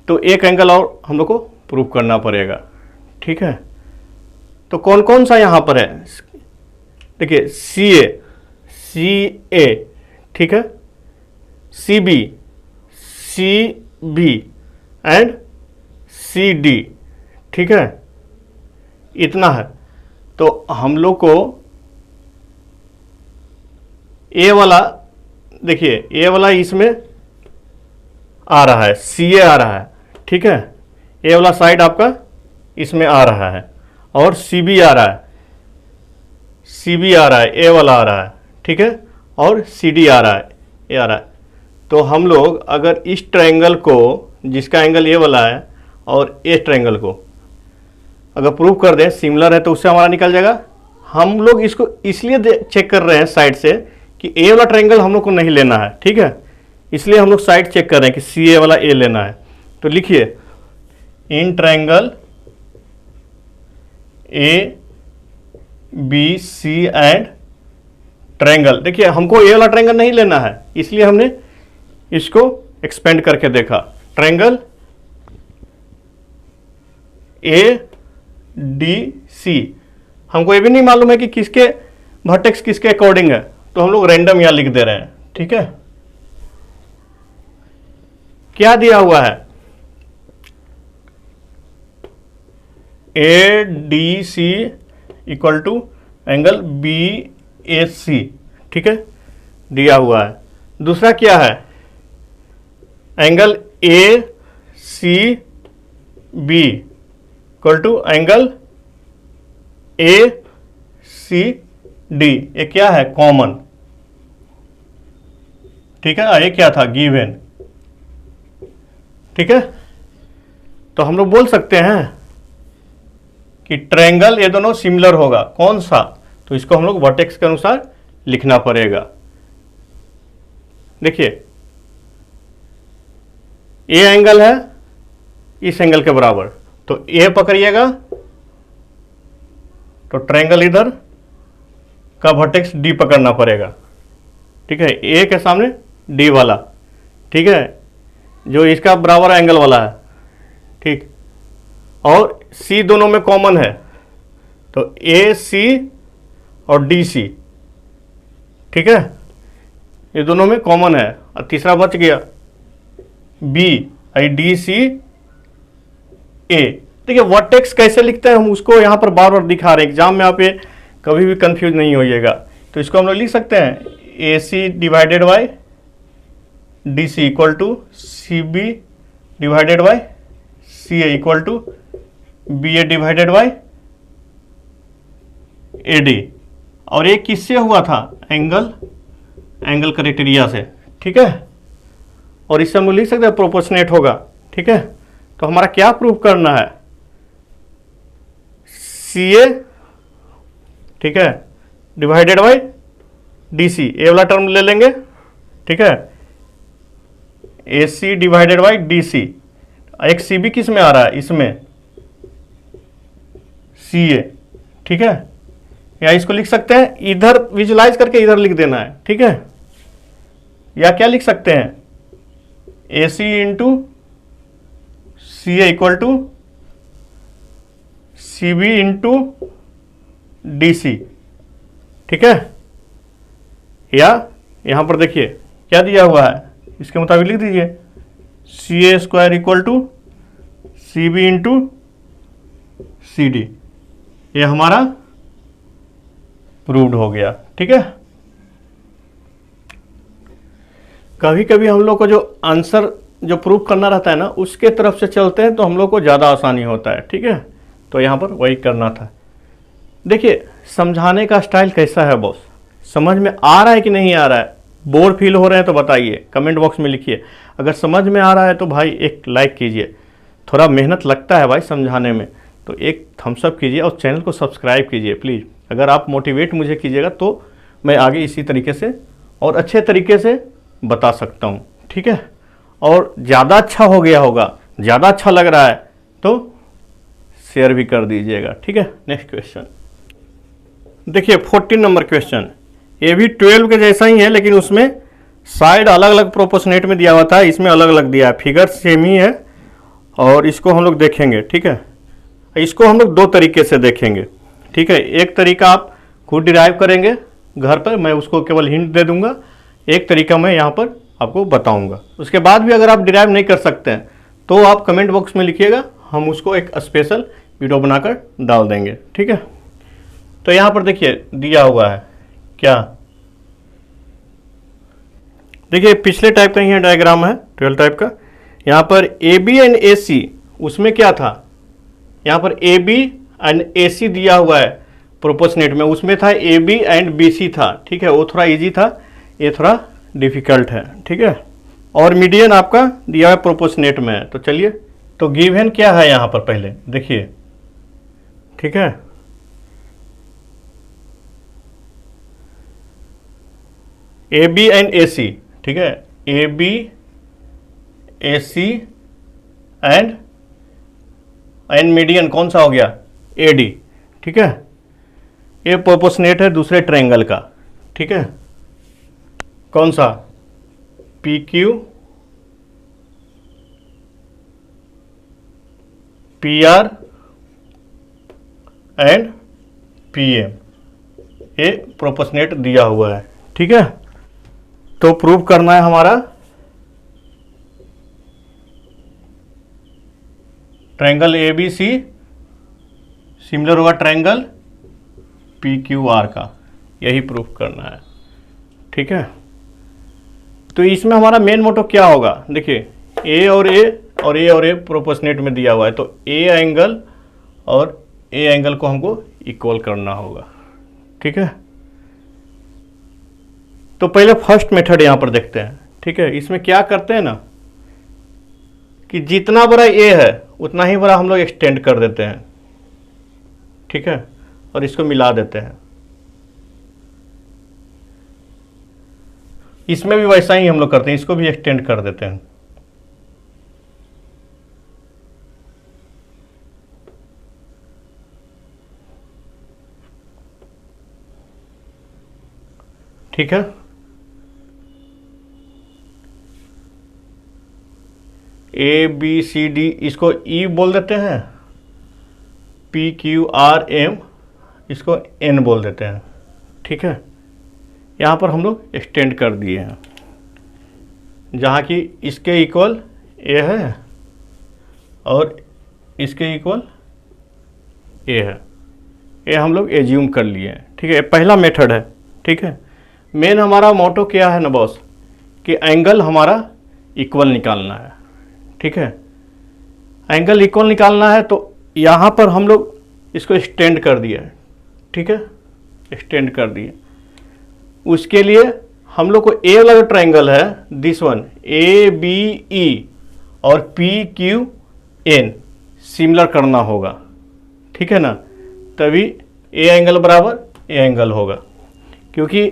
तो एक एंगल और हम लोग को प्रूव करना पड़ेगा। ठीक है, तो कौन कौन सा यहाँ पर है, देखिए सी ए, ठीक है, C B and C D. ठीक है, इतना है। तो हम लोग को ए वाला, देखिए ए वाला इसमें आ रहा है, सी ए आ रहा है। ठीक है, ए वाला साइड आपका इसमें आ रहा है, और सी बी आ रहा है, ए वाला आ रहा है। ठीक है, और सी डी आ रहा है, ए आ रहा है। तो हम लोग अगर इस ट्रायंगल को, जिसका एंगल ए वाला है, और इस ट्रायंगल को अगर प्रूव कर दें सिमिलर है, तो उससे हमारा निकल जाएगा। हम लोग इसको इसलिए चेक कर रहे हैं साइड से कि ए वाला ट्रायंगल हम लोग को नहीं लेना है। ठीक है, इसलिए हम लोग साइड चेक कर रहे हैं कि सी ए वाला ए लेना है। तो लिखिए, in triangle A B C and triangle, देखिए हमको ए वाला ट्रायंगल नहीं लेना है, इसलिए हमने इसको एक्सपेंड करके देखा। ट्रायंगल ए डी सी, हमको ये भी नहीं मालूम है कि किसके वर्टेक्स किसके अकॉर्डिंग है, तो हम लोग रैंडम यहां लिख दे रहे हैं। ठीक है, क्या दिया हुआ है, A D C equal to angle B A C. ठीक है, दिया हुआ है। दूसरा क्या है, angle A C B equal to angle A C D. ये क्या है, कॉमन। ठीक है, ये क्या था, गिवन। ठीक है, तो हम लोग बोल सकते हैं कि ट्रायंगल ये दोनों सिमिलर होगा। कौन सा, तो इसको हम लोग वर्टेक्स के अनुसार लिखना पड़ेगा। देखिए, ए एंगल है इस एंगल के बराबर, तो ए पकड़िएगा, तो ट्रायंगल इधर का वर्टेक्स डी पकड़ना पड़ेगा। ठीक है, ए के सामने डी वाला। ठीक है, जो इसका बराबर एंगल वाला है। ठीक, और सी दोनों में कॉमन है, तो ए सी और डी सी। ठीक है, ये दोनों में कॉमन है, और तीसरा बच गया बी, आई डी सी ए। देखिए वर्टेक्स कैसे लिखते हैं हम उसको यहाँ पर बार बार दिखा रहे हैं, एग्जाम में आप ये कभी भी कंफ्यूज नहीं होइएगा। तो इसको हम लोग लिख सकते हैं A C divided by D C equal to C B divided by C A equal to B A divided by A D. और ये किससे हुआ था? एंगल क्राइटेरिया से, ठीक है। और इससे हम लोग लिख सकते हैं प्रोपोर्शनेट होगा, ठीक है। तो हमारा क्या प्रूफ करना है? सी ए, ठीक है, divided by D C, A वाला टर्म ले लेंगे, ठीक है, A C divided by D C. एक सी बी किस में आ रहा है? इसमें सी ए, ठीक है। या इसको लिख सकते हैं, इधर विजुलाइज करके इधर लिख देना है, ठीक है। या क्या लिख सकते हैं? A C into C A equal to C B into D C, ठीक है। या यहां पर देखिए क्या दिया हुआ है, इसके मुताबिक लिख दीजिए C A square equal to C B into C D. ये हमारा प्रूव्ड हो गया, ठीक है। कभी कभी हम लोग को जो आंसर जो प्रूव करना रहता है ना, उसके तरफ से चलते हैं तो हम लोग को ज़्यादा आसानी होता है, ठीक है। तो यहाँ पर वही करना था। देखिए समझाने का स्टाइल कैसा है बॉस, समझ में आ रहा है कि नहीं आ रहा है? बोर फील हो रहे हैं तो बताइए, कमेंट बॉक्स में लिखिए। अगर समझ में आ रहा है तो भाई एक लाइक कीजिए, थोड़ा मेहनत लगता है भाई समझाने में, तो एक थम्स अप कीजिए और चैनल को सब्सक्राइब कीजिए प्लीज़। अगर आप मोटिवेट मुझे कीजिएगा तो मैं आगे इसी तरीके से और अच्छे तरीके से बता सकता हूँ, ठीक है। और ज़्यादा अच्छा हो गया होगा, ज़्यादा अच्छा लग रहा है तो शेयर भी कर दीजिएगा, ठीक है। नेक्स्ट क्वेश्चन देखिए 14 नंबर क्वेश्चन। ये भी 12 के जैसा ही है, लेकिन उसमें साइड अलग अलग प्रोपोर्शनेट में दिया हुआ था, इसमें अलग अलग दिया है। फिगर सेम ही है और इसको हम लोग देखेंगे, ठीक है। इसको हम लोग दो तरीके से देखेंगे, ठीक है। एक तरीका आप खुद डिराइव करेंगे घर पर, मैं उसको केवल हिंट दे दूंगा। एक तरीका मैं यहाँ पर आपको बताऊंगा। उसके बाद भी अगर आप डिराइव नहीं कर सकते हैं तो आप कमेंट बॉक्स में लिखिएगा, हम उसको एक स्पेशल वीडियो बनाकर डाल देंगे, ठीक है। तो यहाँ पर देखिए दिया हुआ है क्या, देखिए पिछले टाइप का ही डायग्राम है 12 टाइप का। यहाँ पर ए बी एंड ए सी, उसमें क्या था? यहाँ पर ए बी एंड ए सी दिया हुआ है प्रोपोर्शनेट में, उसमें था A B and B C था, ठीक है। वो थोड़ा इजी था, ये थोड़ा डिफिकल्ट है, ठीक है। और मीडियन आपका दिया हुआ प्रोपोर्शनेट में है। तो चलिए, तो गिवन क्या है यहाँ पर पहले देखिए, ठीक है। A B and A C, ठीक है, A B A C and median कौन सा हो गया? ए डी, ठीक है। ये प्रोपोर्शनेट है दूसरे ट्रायंगल का, ठीक है। कौन सा? P Q, P R and P M, ये प्रोपोर्शनेट दिया हुआ है, ठीक है। तो प्रूव करना है हमारा triangle A B C similar होगा ट्रायंगल पी क्यू आर का, यही प्रूफ करना है, ठीक है। तो इसमें हमारा मेन मोटो क्या होगा? देखिए ए और ए प्रोपोर्शनेट में दिया हुआ है, तो ए एंगल और ए एंगल को हमको इक्वल करना होगा, ठीक है। तो पहले फर्स्ट मेथड यहां पर देखते हैं, ठीक है। इसमें क्या करते हैं ना कि जितना बड़ा ए है उतना ही बड़ा हम लोग एक्सटेंड कर देते हैं, ठीक है, और इसको मिला देते हैं। इसमें भी वैसा ही हम लोग करते हैं, इसको भी एक्सटेंड कर देते हैं, ठीक है। ए बी सी डी इसको ई बोल देते हैं, पी क्यू आर एम इसको एन बोल देते हैं, ठीक है। यहाँ पर हम लोग एक्सटेंड कर दिए हैं, जहाँ की इसके इक्वल ए है और इसके इक्वल ए है, ये हम लोग एज्यूम कर लिए हैं, ठीक है। पहला मेथड है, ठीक है। मेन हमारा मोटो क्या है ना बॉस, कि एंगल हमारा इक्वल निकालना है, ठीक है। एंगल इक्वल निकालना है तो यहाँ पर हम लोग इसको एक्सटेंड कर दिया है, ठीक है, एक्सटेंड कर दिए। उसके लिए हम लोग को ए वाला जो ट्रायंगल है this one A B E और पी क्यू एन सिमिलर करना होगा, ठीक है ना, तभी ए एंगल बराबर ए एंगल होगा। क्योंकि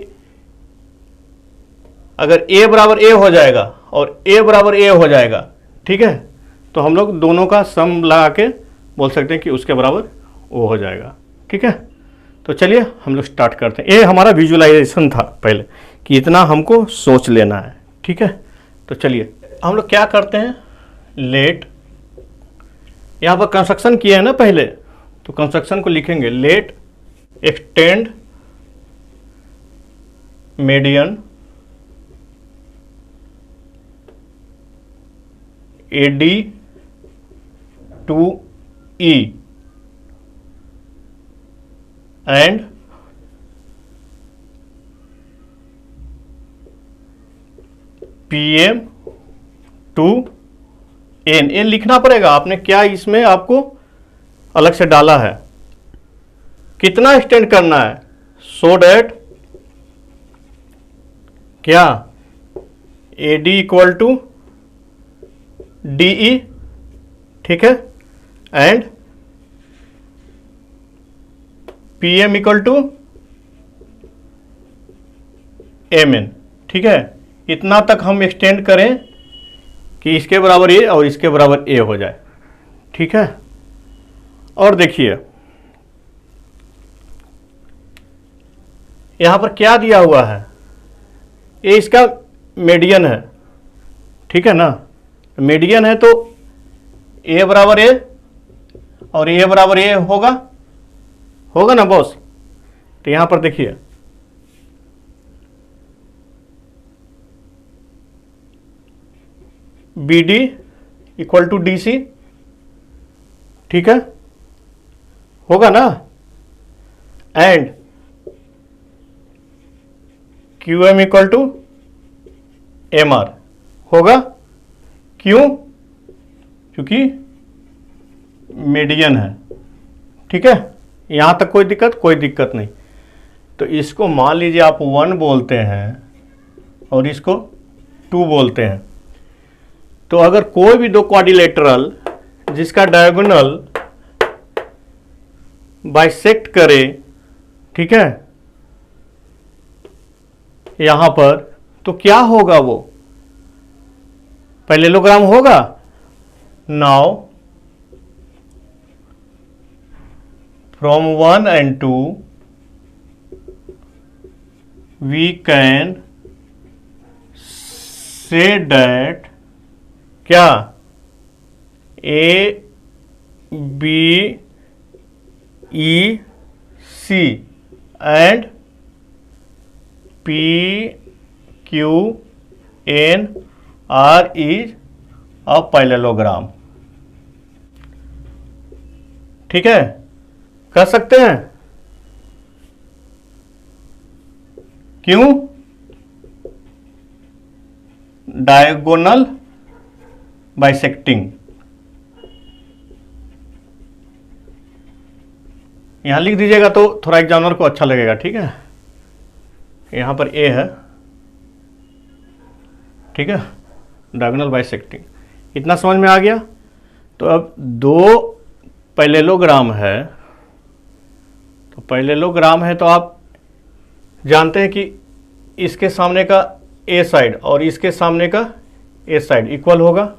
अगर ए बराबर ए हो जाएगा और ए बराबर ए हो जाएगा, ठीक है, तो हम लोग दोनों का सम लगा के बोल सकते हैं कि उसके बराबर वो हो जाएगा, ठीक है। तो चलिए हम लोग स्टार्ट करते हैं। ये हमारा विजुअलाइजेशन था पहले कि इतना हमको सोच लेना है, ठीक है। तो चलिए हम लोग क्या करते हैं, लेट, यहाँ पर कंस्ट्रक्शन किया है ना पहले, तो कंस्ट्रक्शन को लिखेंगे let extend median AD to E and PM to N। ये लिखना पड़ेगा आपने, क्या इसमें आपको अलग से डाला है, कितना एक्सटेंड करना है, सो डैट क्या AD इक्वल टू DE, ठीक है, and PM equal to MN, ठीक है। इतना तक हम एक्सटेंड करें कि इसके बराबर ए और इसके बराबर ए हो जाए, ठीक है। और देखिए यहां पर क्या दिया हुआ है, ये इसका मीडियन है, ठीक है ना। मीडियन है तो ए बराबर ए और ए बराबर ए होगा, होगा ना बॉस। तो यहां पर देखिए BD इक्वल टू DC, ठीक है, होगा ना, and QM equal to MR होगा। क्यों? क्योंकि मीडियन है, ठीक है। यहां तक कोई दिक्कत नहीं। तो इसको मान लीजिए आप 1 बोलते हैं और इसको 2 बोलते हैं, तो अगर कोई भी दो क्वाड्रिलेटरल जिसका डायगोनल बाइसेक्ट करे, ठीक है, यहां पर, तो क्या होगा, वो पैरेललोग्राम होगा। Now from 1 and 2 we can say that क्या A B E C and P Q N R is a parallelogram, ठीक है, कर सकते हैं। क्यों? Diagonal bisecting. यहां लिख दीजिएगा तो थोड़ा एग्जामिनर को अच्छा लगेगा, ठीक है। यहां पर ए है, ठीक है, डायगोनल बाइसेक्टिंग, इतना समझ में आ गया। तो अब दो पैरेललोग्राम है, तो पैरेललोग्राम है तो आप जानते हैं कि इसके सामने का ए साइड और इसके सामने का ए साइड इक्वल होगा,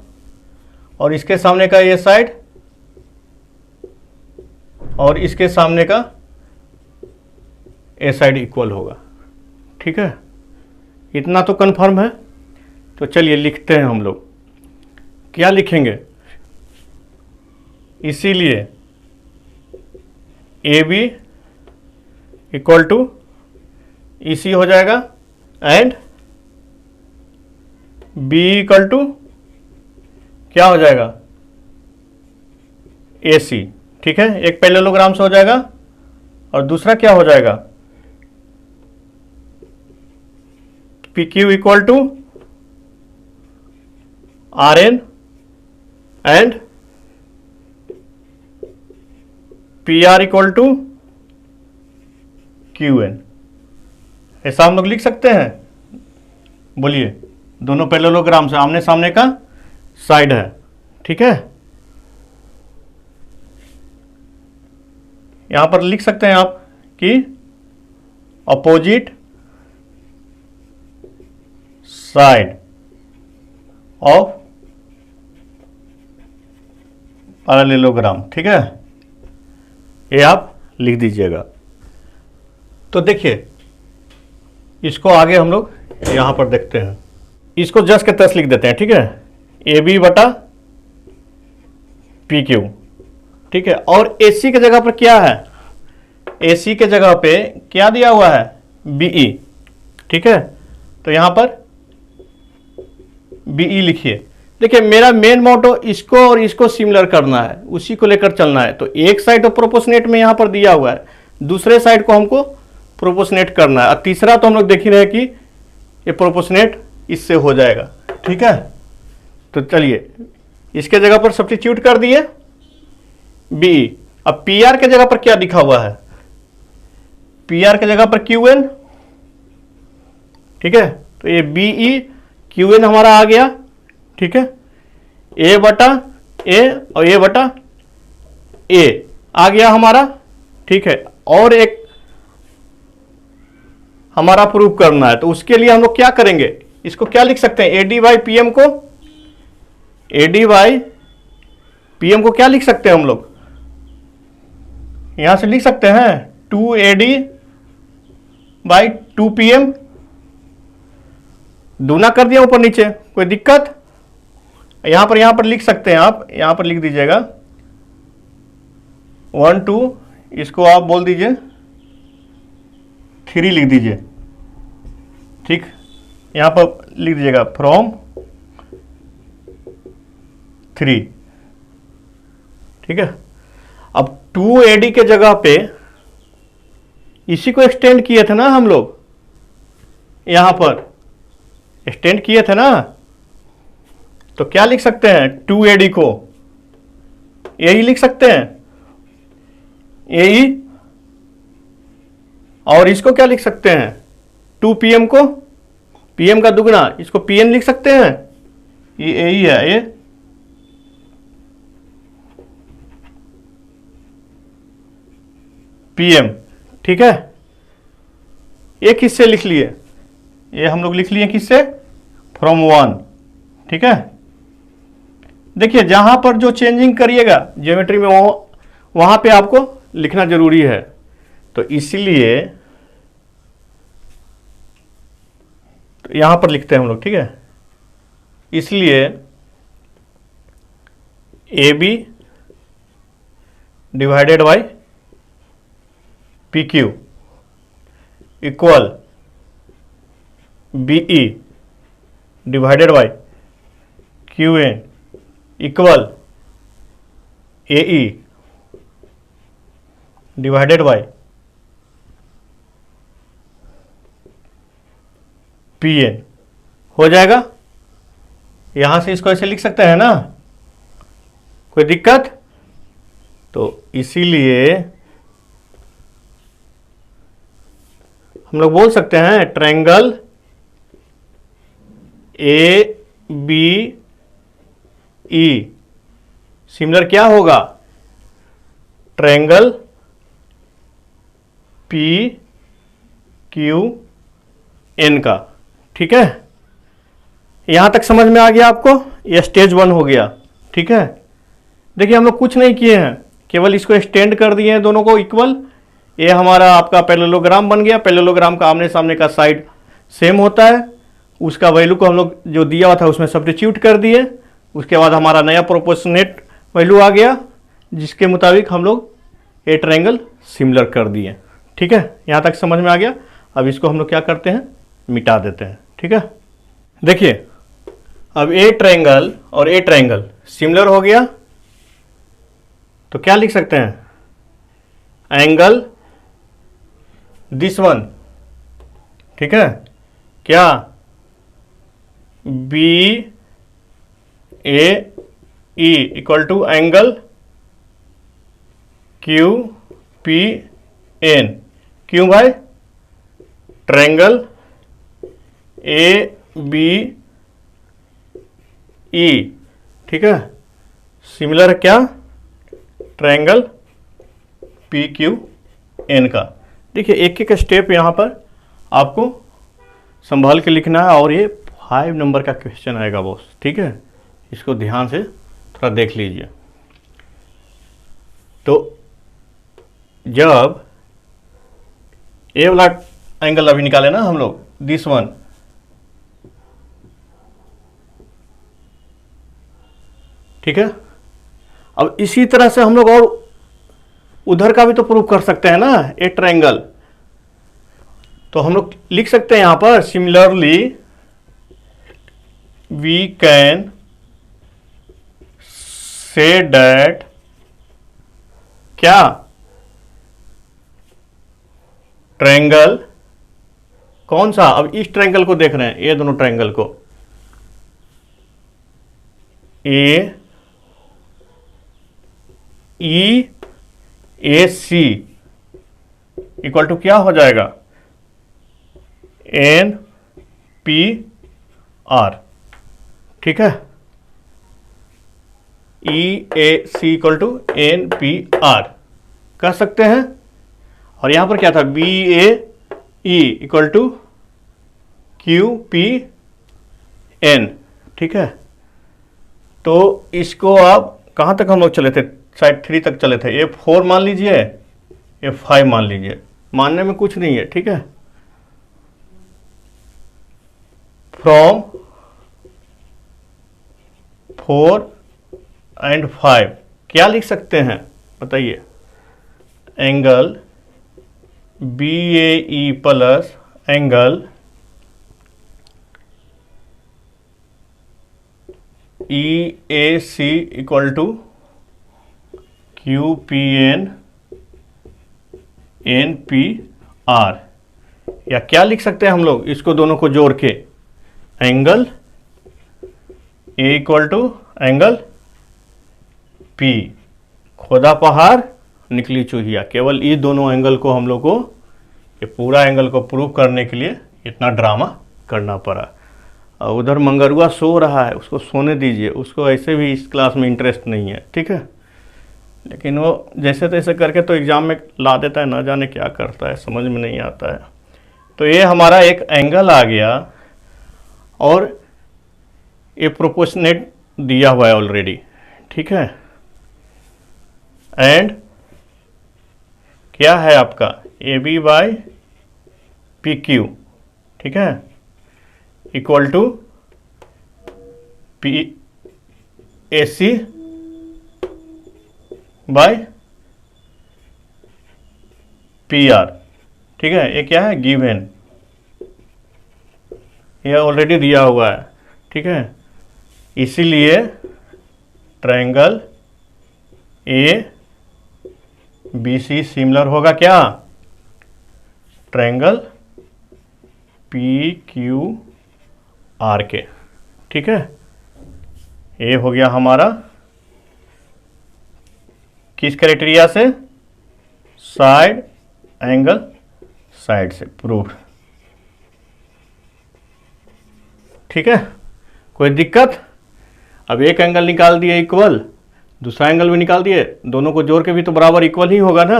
और इसके सामने का ए साइड और इसके सामने का ए साइड इक्वल होगा, ठीक है। इतना तो कंफर्म है। तो चलिए लिखते हैं हम लोग, क्या लिखेंगे, इसीलिए A B equal to EC हो जाएगा एंड B इक्वल टू क्या हो जाएगा AC, ठीक है, एक पैरेललोग्राम से हो जाएगा और दूसरा क्या हो जाएगा, P Q equal to R N and P R equal to Q N. ऐसा हम लोग लिख सकते हैं, बोलिए। दोनों पैरेललोग्राम से आमने सामने का साइड है, ठीक है। यहां पर लिख सकते हैं आप कि अपोजिट साइड ऑफ पैरेललोग्राम, ठीक है, ये आप लिख दीजिएगा। तो देखिए, इसको आगे हम लोग यहां पर देखते हैं, इसको जस के तस लिख देते हैं, ठीक है, ए बी बटा पी क्यू, ठीक है। और ए सी के जगह पर क्या है, ए सी के जगह पे क्या दिया हुआ है, बीई, ठीक है। तो यहां पर बीई लिखिए। देखिए, मेरा मेन मोटो इसको और इसको सिमिलर करना है, उसी को लेकर चलना है। तो एक साइड तो प्रोपोर्शनेट में यहां पर दिया हुआ है, दूसरे साइड को हमको प्रोपोर्शनेट करना है, और तीसरा तो हम लोग देख ही रहे हैं कि ये प्रोपोर्शनेट इससे हो जाएगा, ठीक है। तो चलिए, इसके जगह पर सब्स्टिट्यूट कर दिए बी। अब पी आर के जगह पर क्या लिखा हुआ है, पी आर के जगह पर क्यू एन, ठीक है। तो ये बीई क्यू एन हमारा आ गया, ठीक है। ए बटा ए और ए बटा ए आ गया हमारा, ठीक है। और एक हमारा प्रूव करना है, तो उसके लिए हम लोग क्या करेंगे, इसको क्या लिख सकते हैं, A D by P M को, A D by P M को क्या लिख सकते हैं हम लोग, यहां से लिख सकते हैं 2 A D by 2 P M. दूना कर दिया ऊपर नीचे, कोई दिक्कत, यहां पर लिख सकते हैं आप, यहां पर लिख दीजिएगा 1 2, इसको आप बोल दीजिए 3 लिख दीजिए, ठीक। यहां पर लिख दीजिएगा फ्रॉम 3, ठीक है। अब 2 AD के जगह पे इसी को एक्सटेंड किए थे ना हम लोग, यहां पर एक्सटेंड किए थे ना, तो क्या लिख सकते हैं 2 AD को, यही लिख सकते हैं, यही। और इसको क्या लिख सकते हैं 2 PM को, PM का दुगना, इसको PN लिख सकते हैं, ये यही है, ये PM, ठीक है। एक किससे लिख लिए, ये हम लोग लिख लिए किससे, फ्रॉम 1, ठीक है। देखिए, जहां पर जो चेंजिंग करिएगा ज्योमेट्री में, वहां पे आपको लिखना जरूरी है। तो इसीलिए तो यहां पर लिखते हैं हम लोग, ठीक है। इसलिए A B divided by P Q equal B E divided by Q N equal A E divided by P N हो जाएगा। यहां से इसको ऐसे लिख सकते हैं ना, कोई दिक्कत। तो इसीलिए हम लोग बोल सकते हैं triangle A B E similar क्या होगा, ट्रायंगल पी क्यू एन का, ठीक है। यहां तक समझ में आ गया आपको, यह स्टेज 1 हो गया, ठीक है। देखिए, हम लोग कुछ नहीं किए हैं, केवल इसको एक्सटेंड कर दिए हैं दोनों को इक्वल। ये हमारा आपका पैरेललोग्राम बन गया। पैरेललोग्राम का आमने सामने का साइड सेम होता है, उसका वैल्यू को हम लोग जो दिया हुआ था उसमें सब्स्टिट्यूट कर दिए। उसके बाद हमारा नया प्रोपोर्शनेट वैल्यू आ गया, जिसके मुताबिक हम लोग ए ट्रायंगल सिमिलर कर दिए, ठीक है। यहाँ तक समझ में आ गया। अब इसको हम लोग क्या करते हैं, मिटा देते हैं, ठीक है। देखिए, अब ए ट्रायंगल और ए ट्रायंगल सिमिलर हो गया, तो क्या लिख सकते हैं, एंगल दिस वन, ठीक है, क्या, B A E equal to angle Q P N. क्यों भाई, ट्रायंगल ए बी ई, ठीक है, सिमिलर क्या, ट्रायंगल पी क्यू एन का। देखिए एक एक स्टेप यहाँ पर आपको संभाल के लिखना है, और ये 5 नंबर का क्वेश्चन आएगा बॉस, ठीक है, इसको ध्यान से थोड़ा देख लीजिए। तो जब ए वाला एंगल अभी निकाले ना हम लोग, दिस वन, ठीक है, अब इसी तरह से हम लोग और उधर का भी तो प्रूव कर सकते हैं ना, ए ट्रायंगल। तो हम लोग लिख सकते हैं यहां पर, similarly we can say that, क्या, ट्रायंगल कौन सा, अब इस ट्रायंगल को देख रहे हैं, ये दोनों ट्रायंगल को, ए ई ए सी इक्वल टू क्या हो जाएगा, एन पी आर, ठीक है, E A C equal to N P R कह सकते हैं। और यहां पर क्या था, B A E equal to Q P N, ठीक है। तो इसको आप कहां तक हम लोग चले थे, साइड 3 तक चले थे, ये 4 मान लीजिए, ये 5 मान लीजिए, मानने में कुछ नहीं है, ठीक है। फ्रॉम 4 एंड 5 क्या लिख सकते हैं बताइए, angle B A E plus angle E A C equal to Q P N N P R, या क्या लिख सकते हैं हम लोग इसको दोनों को जोड़ के, angle A equal to angle P, खोदा पहाड़ निकली चूहिया। केवल ये दोनों एंगल को हम लोग को, ये पूरा एंगल को प्रूव करने के लिए इतना ड्रामा करना पड़ा। और उधर मंगरुआ सो रहा है, उसको सोने दीजिए, उसको ऐसे भी इस क्लास में इंटरेस्ट नहीं है, ठीक है, लेकिन वो जैसे तैसे करके तो एग्ज़ाम में ला देता है, ना जाने क्या करता है, समझ में नहीं आता है। तो ये हमारा एक एंगल आ गया, और ये प्रोपोर्शनेट दिया हुआ है ऑलरेडी, ठीक है, एंड क्या है आपका, A B by P Q, ठीक है, equal to P A C by P R, ठीक है। ये क्या है, गिवन, ये ऑलरेडी दिया हुआ है, ठीक है। इसीलिए triangle A B C similar होगा क्या, ट्रायंगल पी क्यू आर के, ठीक है। ये हो गया हमारा किस क्राइटेरिया से, साइड एंगल साइड से प्रूव, ठीक है। कोई दिक्कत, अब एक एंगल निकाल दिए इक्वल, दूसरा एंगल भी निकाल दिए, दोनों को जोड़ के भी तो बराबर इक्वल ही होगा ना।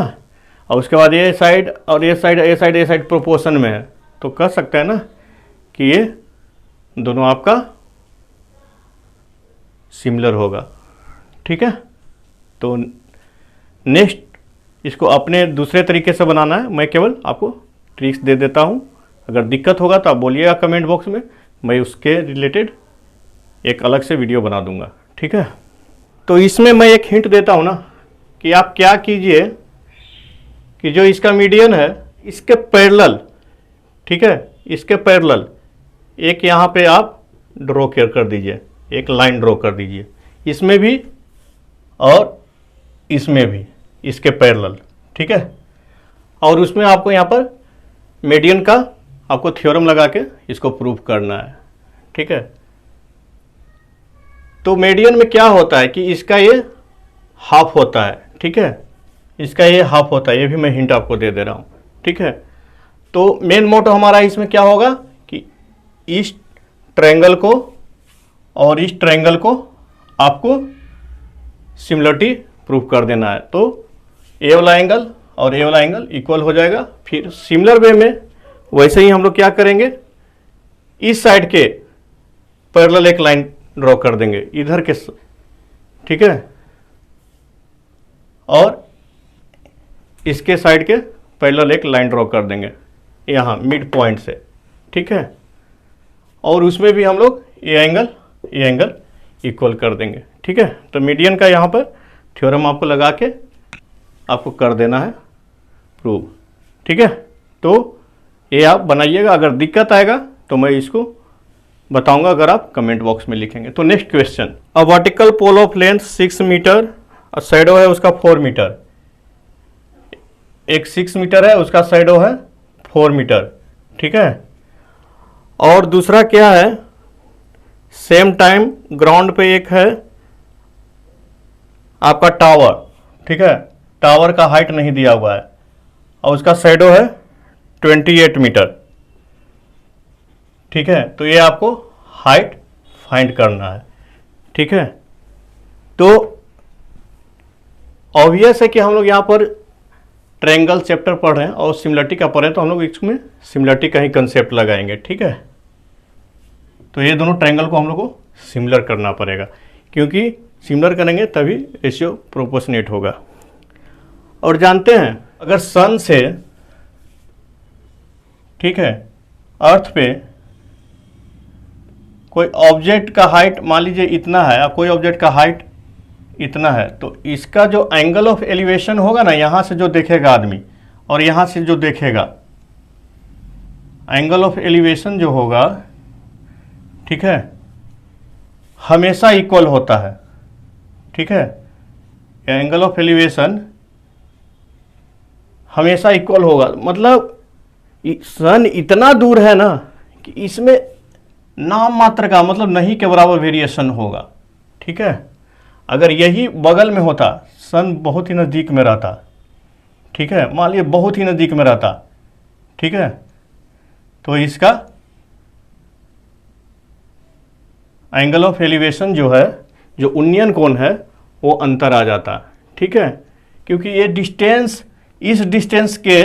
और उसके बाद ये साइड और ये साइड, ये साइड ये साइड प्रोपोर्शन में है, तो कह सकते हैं ना कि ये दोनों आपका सिमिलर होगा, ठीक है। तो नेक्स्ट इसको अपने दूसरे तरीके से बनाना है, मैं केवल आपको ट्रिक्स दे देता हूँ। अगर दिक्कत होगा तो आप बोलिएगा कमेंट बॉक्स में, मैं उसके रिलेटेड एक अलग से वीडियो बना दूंगा, ठीक है। तो इसमें मैं एक हिंट देता हूँ ना, कि आप क्या कीजिए कि जो इसका मीडियन है इसके पैरेलल, ठीक है, इसके पैरेलल एक यहाँ पे आप ड्रॉ कर दीजिए, एक लाइन ड्रॉ कर दीजिए इसमें भी, और इसमें भी इसके पैरेलल, ठीक है। और उसमें आपको यहाँ पर मीडियन का आपको थ्योरम लगा के इसको प्रूव करना है, ठीक है। तो मीडियन में क्या होता है कि इसका ये हाफ होता है, ठीक है, इसका ये हाफ होता है, ये भी मैं हिंट आपको दे रहा हूँ, ठीक है। तो मेन मोटो हमारा इसमें क्या होगा कि इस ट्रायंगल को और इस ट्रायंगल को आपको सिमिलरिटी प्रूव कर देना है। तो ए वाला एंगल और ए वाला एंगल इक्वल हो जाएगा। फिर सिमिलर वे में वैसे ही हम लोग क्या करेंगे, इस साइड के पैरेलल एक लाइन ड्रॉ कर देंगे इधर के, ठीक है, और इसके साइड के पैरेलल एक लाइन ड्रॉ कर देंगे यहाँ मिड पॉइंट से, ठीक है। और उसमें भी हम लोग ये एंगल इक्वल कर देंगे, ठीक है। तो मीडियन का यहाँ पर थ्योरम आपको लगा के आपको कर देना है प्रूव, ठीक है। तो ये आप बनाइएगा, अगर दिक्कत आएगा तो मैं इसको बताऊंगा अगर आप कमेंट बॉक्स में लिखेंगे। तो next question, a vertical pole of length 6 metre, shadow है उसका 4 मीटर। एक 6 मीटर है, उसका शैडो है 4 मीटर, ठीक है। और दूसरा क्या है, सेम टाइम ग्राउंड पे एक है आपका टावर, ठीक है, टावर का हाइट नहीं दिया हुआ है और उसका शैडो है 28 मीटर, ठीक है। तो ये आपको हाइट फाइंड करना है, ठीक है। तो ऑब्वियस है कि हम लोग यहाँ पर ट्रायंगल चैप्टर पढ़ रहे हैं और सिमिलरिटी का पढ़ रहे हैं, तो हम लोग इसमें सिमिलरिटी का ही कंसेप्ट लगाएंगे, ठीक है। तो ये दोनों ट्रायंगल को हम लोग को सिमिलर करना पड़ेगा, क्योंकि सिमिलर करेंगे तभी रेशियो प्रोपोर्शनेट होगा। और जानते हैं अगर सन से, ठीक है, अर्थ पे कोई ऑब्जेक्ट का हाइट मान लीजिए इतना है, अब कोई ऑब्जेक्ट का हाइट इतना है, तो इसका जो एंगल ऑफ एलिवेशन होगा ना, यहाँ से जो देखेगा आदमी और यहाँ से जो देखेगा, एंगल ऑफ एलिवेशन जो होगा, ठीक है, हमेशा इक्वल होता है, ठीक है। एंगल ऑफ एलिवेशन हमेशा इक्वल होगा, मतलब सन इतना दूर है ना कि इसमें नाम मात्र का, मतलब नहीं के बराबर वेरिएशन होगा, ठीक है। अगर यही बगल में होता, सन बहुत ही नज़दीक में रहता, ठीक है, मान लीजिए बहुत ही नज़दीक में रहता, ठीक है, तो इसका एंगल ऑफ एलिवेशन जो है, जो उन्नयन कोण है, वो अंतर आ जाता, ठीक है। क्योंकि ये डिस्टेंस इस डिस्टेंस के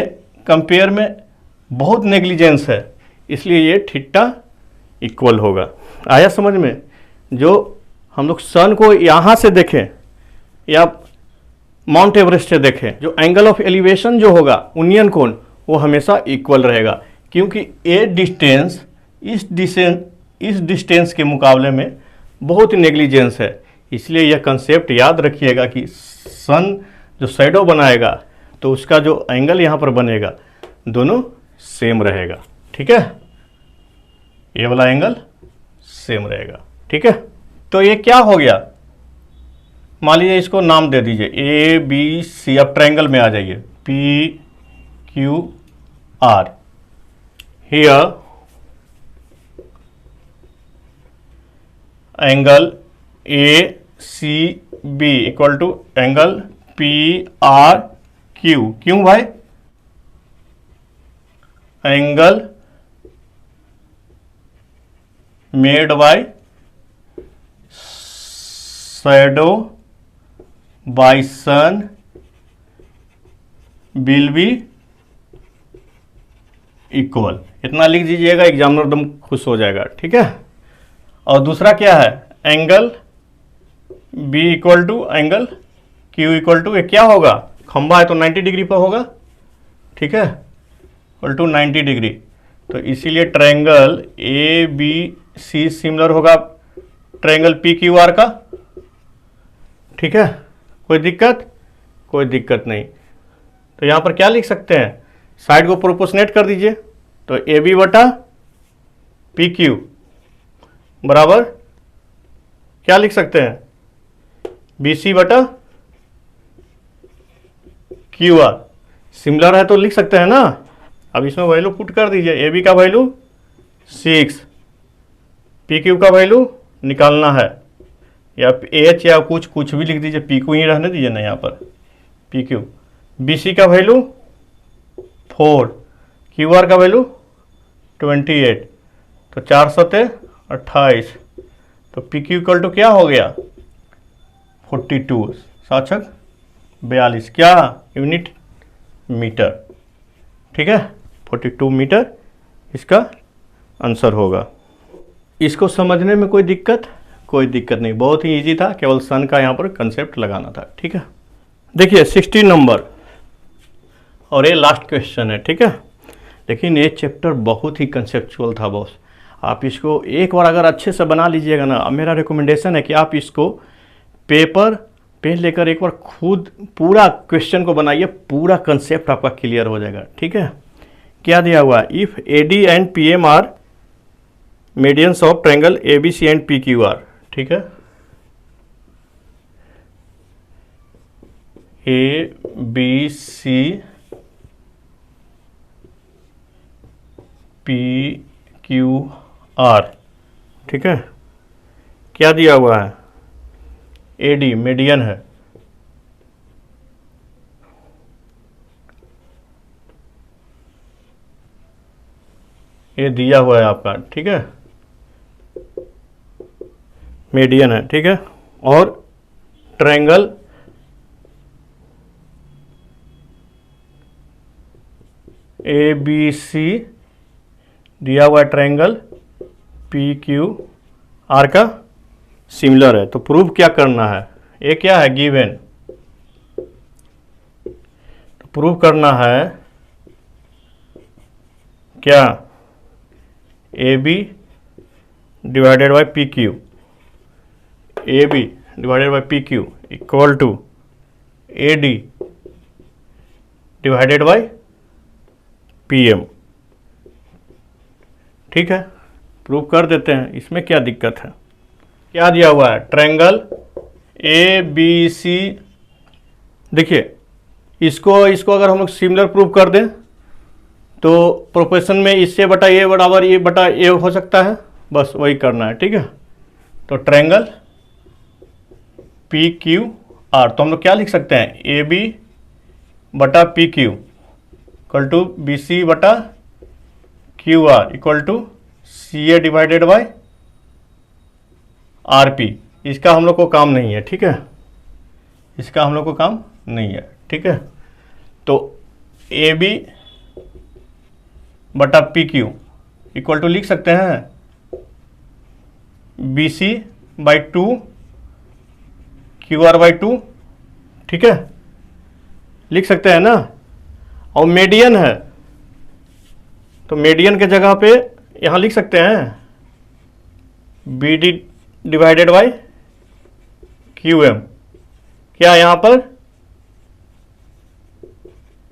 कंपेयर में बहुत नेग्लिजेंस है, इसलिए ये थीटा इक्वल होगा। आया समझ में? जो हम लोग सन को यहाँ से देखें या माउंट एवरेस्ट से देखें, जो एंगल ऑफ एलिवेशन जो होगा, उन्नयन कोण, वो हमेशा इक्वल रहेगा, क्योंकि ये डिस्टेंस इस डिस्टेंस के मुकाबले में बहुत ही नेग्लिजेंस है। इसलिए यह कंसेप्ट याद रखिएगा कि सन जो शैडो बनाएगा तो उसका जो एंगल यहाँ पर बनेगा दोनों सेम रहेगा, ठीक है। ये वाला एंगल सेम रहेगा, ठीक है। तो ये क्या हो गया, मान लीजिए इसको नाम दे दीजिए ए बी सी। अब ट्रायंगल में आ जाइए, P Q R. Here angle A C B equal to angle P R Q. क्यों भाई? Angle made by shadow by sun will be equal. इतना लिख दीजिएगा, एग्जामिनर एकदम खुश हो जाएगा, ठीक है। और दूसरा क्या है, angle B equal to angle Q equal to, ये क्या होगा, खंबा है तो 90 डिग्री पर होगा, ठीक है, इक्वल टू 90 डिग्री। तो इसीलिए triangle A B C similar होगा ट्रायंगल पी क्यू आर का, ठीक है। कोई दिक्कत? कोई दिक्कत नहीं। तो यहाँ पर क्या लिख सकते हैं, साइड को प्रोपोर्शनेट कर दीजिए, तो ए बी बटा पी क्यू बराबर क्या लिख सकते हैं, बी सी बटा क्यू आर सिमिलर है तो लिख सकते हैं ना। अब इसमें वैल्यू पुट कर दीजिए, ए बी का वैल्यू 6, पी क्यू का वैल्यू निकालना है, या एच या कुछ भी लिख दीजिए, पी क्यू ही रहने दीजिए ना यहाँ पर, पी क्यू। बी सी का वैल्यू 4, क्यू आर का वैल्यू 28, तो 4 सते 28, तो पी क्यू इक्वल टू क्या हो गया 42, 7×42 क्या यूनिट मीटर, ठीक है 42 मीटर इसका आंसर होगा। इसको समझने में कोई दिक्कत नहीं, बहुत ही इजी था, केवल सन का यहाँ पर कंसेप्ट लगाना था, ठीक है। देखिए 16 नंबर और ये लास्ट क्वेश्चन है, ठीक है। लेकिन ये चैप्टर बहुत ही कंसेप्चुअल था बॉस, आप इसको एक बार अगर अच्छे से बना लीजिएगा ना, मेरा रिकमेंडेशन है कि आप इसको पेपर पेन लेकर एक बार खुद पूरा क्वेश्चन को बनाइए, पूरा कंसेप्ट आपका क्लियर हो जाएगा, ठीक है। क्या दिया हुआ है, if A D and P M are medians of triangle A B C and P Q R, ठीक है। A B C P Q R, ठीक है। क्या दिया हुआ है, ए डी मीडियन है, ये दिया हुआ है आपका, ठीक है, मीडियन है, ठीक है। और ट्रायंगल ए बी सी दिया हुआ है, ट्रायंगल पी क्यू आर का सिमिलर है, तो प्रूव क्या करना है, ये क्या है गिवन, तो प्रूव करना है क्या, A B divided by P Q, A B divided by P Q equal to A D divided by P M, ठीक है। प्रूव कर देते हैं, इसमें क्या दिक्कत है। क्या दिया हुआ है, ट्रायंगल ए बी सी, देखिए इसको अगर हम लोग सिमिलर प्रूव कर दें तो प्रोपोर्शन में इससे बटा ए बराबर ये बटा ए हो सकता है, बस वही करना है, ठीक है। तो ट्रायंगल पी क्यू आर, तो हम लोग क्या लिख सकते हैं, ए बी बटा P Q equal to B C बटा Q R equal to C A divided by R P. इसका हम लोग को काम नहीं है, ठीक है, इसका हम लोग को काम नहीं है, ठीक है। तो ए बी बटा पी क्यू इक्वल टू लिख सकते हैं B C by 2 Q R by 2, ठीक है, लिख सकते हैं ना। और मीडियन है तो मीडियन के जगह पे यहाँ लिख सकते हैं B D divided by Q M, क्या यहाँ पर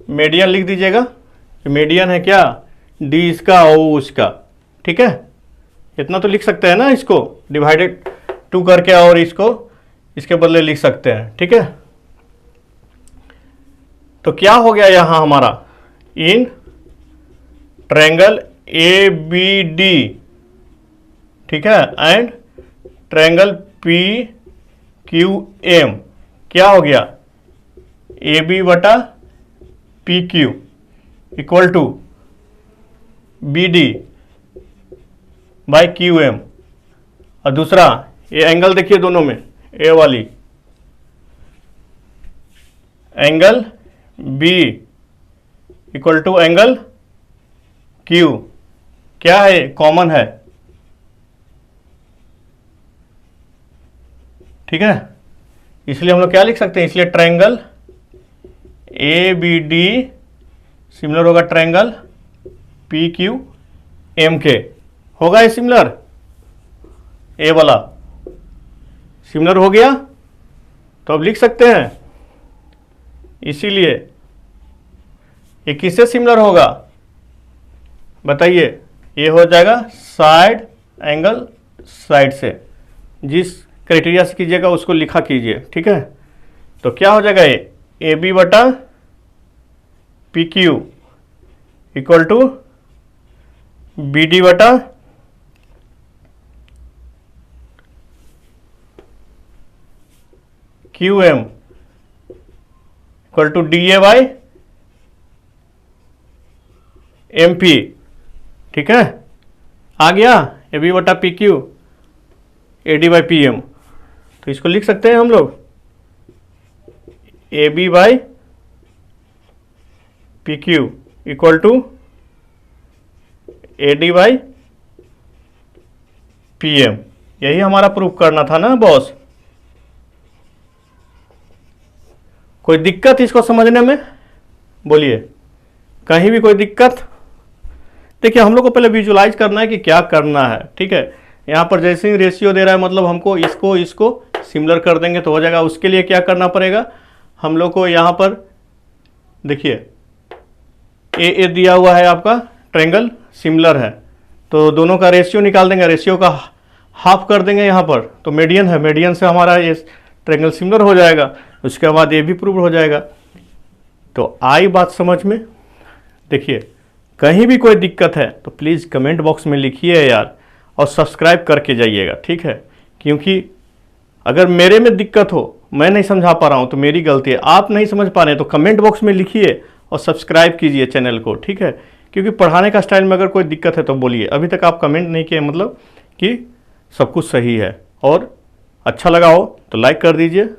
मीडियन लिख दीजिएगा, मीडियन है क्या डी इसका और उसका, ठीक है, इतना तो लिख सकते हैं ना, इसको डिवाइडेड 2 करके और इसको इसके बदले लिख सकते हैं, ठीक है। तो क्या हो गया यहाँ हमारा, in triangle A B D, ठीक है, and triangle P Q M, क्या हो गया ए बी बटा P Q equal to B D by Q M. और दूसरा ये एंगल देखिए दोनों में, ए वाली angle B equal to angle Q, क्या है कॉमन है, ठीक है। इसलिए हम लोग क्या लिख सकते हैं, इसलिए triangle A B D similar होगा ट्रायंगल पी क्यू एम के, होगा ये सिमिलर, ए वाला सिमिलर हो गया, तो अब लिख सकते हैं, इसीलिए ये किससे सिमिलर होगा बताइए, ये हो जाएगा साइड एंगल साइड से, जिस क्राइटेरिया से कीजिएगा उसको लिखा कीजिए, ठीक है। तो क्या हो जाएगा, ये ए बी बटा P Q equal to B D बटा Q M equal to D A by M P. ठीक है, आ गया ए बी बटा P Q A D by P M. तो इसको लिख सकते हैं हम लोग A B by P Q equal to A D by P M. यही हमारा प्रूफ करना था ना बॉस। कोई दिक्कत इसको समझने में? बोलिए, कहीं भी कोई दिक्कत? देखिए, हम लोग को पहले विजुलाइज करना है कि क्या करना है। ठीक है, यहाँ पर जैसे ही रेशियो दे रहा है मतलब हमको इसको सिमिलर कर देंगे तो हो जाएगा। उसके लिए क्या करना पड़ेगा हम लोग को? यहाँ पर देखिए ए दिया हुआ है आपका, ट्रायंगल सिमिलर है तो दोनों का रेशियो निकाल देंगे, रेशियो का हाफ कर देंगे यहाँ पर, तो मीडियन है, मीडियन से हमारा ये ट्रायंगल सिमिलर हो जाएगा। उसके बाद ये भी प्रूव हो जाएगा। तो आई बात समझ में? देखिए, कहीं भी कोई दिक्कत है तो प्लीज़ कमेंट बॉक्स में लिखिए यार, और सब्सक्राइब करके जाइएगा। ठीक है, क्योंकि अगर मेरे में दिक्कत हो, मैं नहीं समझा पा रहा हूँ तो मेरी गलती है, आप नहीं समझ पा रहे हैं तो कमेंट बॉक्स में लिखिए और सब्सक्राइब कीजिए चैनल को। ठीक है, क्योंकि पढ़ाने का स्टाइल में अगर कोई दिक्कत है तो बोलिए। अभी तक आप कमेंट नहीं किए मतलब कि सब कुछ सही है। और अच्छा लगा हो तो लाइक कर दीजिए,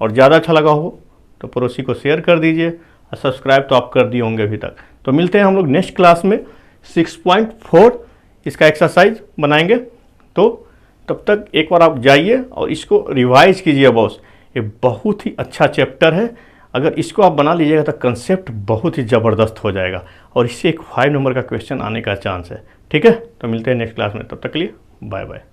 और ज़्यादा अच्छा लगा हो तो पड़ोसी को शेयर कर दीजिए, और सब्सक्राइब तो आप कर दिए होंगे अभी तक। तो मिलते हैं हम लोग नेक्स्ट क्लास में 6.4 इसका एक्सरसाइज बनाएंगे। तो तब तक एक बार आप जाइए और इसको रिवाइज कीजिए बॉस। ये बहुत ही अच्छा चैप्टर है, अगर इसको आप बना लीजिएगा तो कंसेप्ट बहुत ही ज़बरदस्त हो जाएगा, और इससे एक 5 नंबर का क्वेश्चन आने का चांस है। ठीक है, तो मिलते हैं नेक्स्ट क्लास में, तब तक के लिए बाय बाय।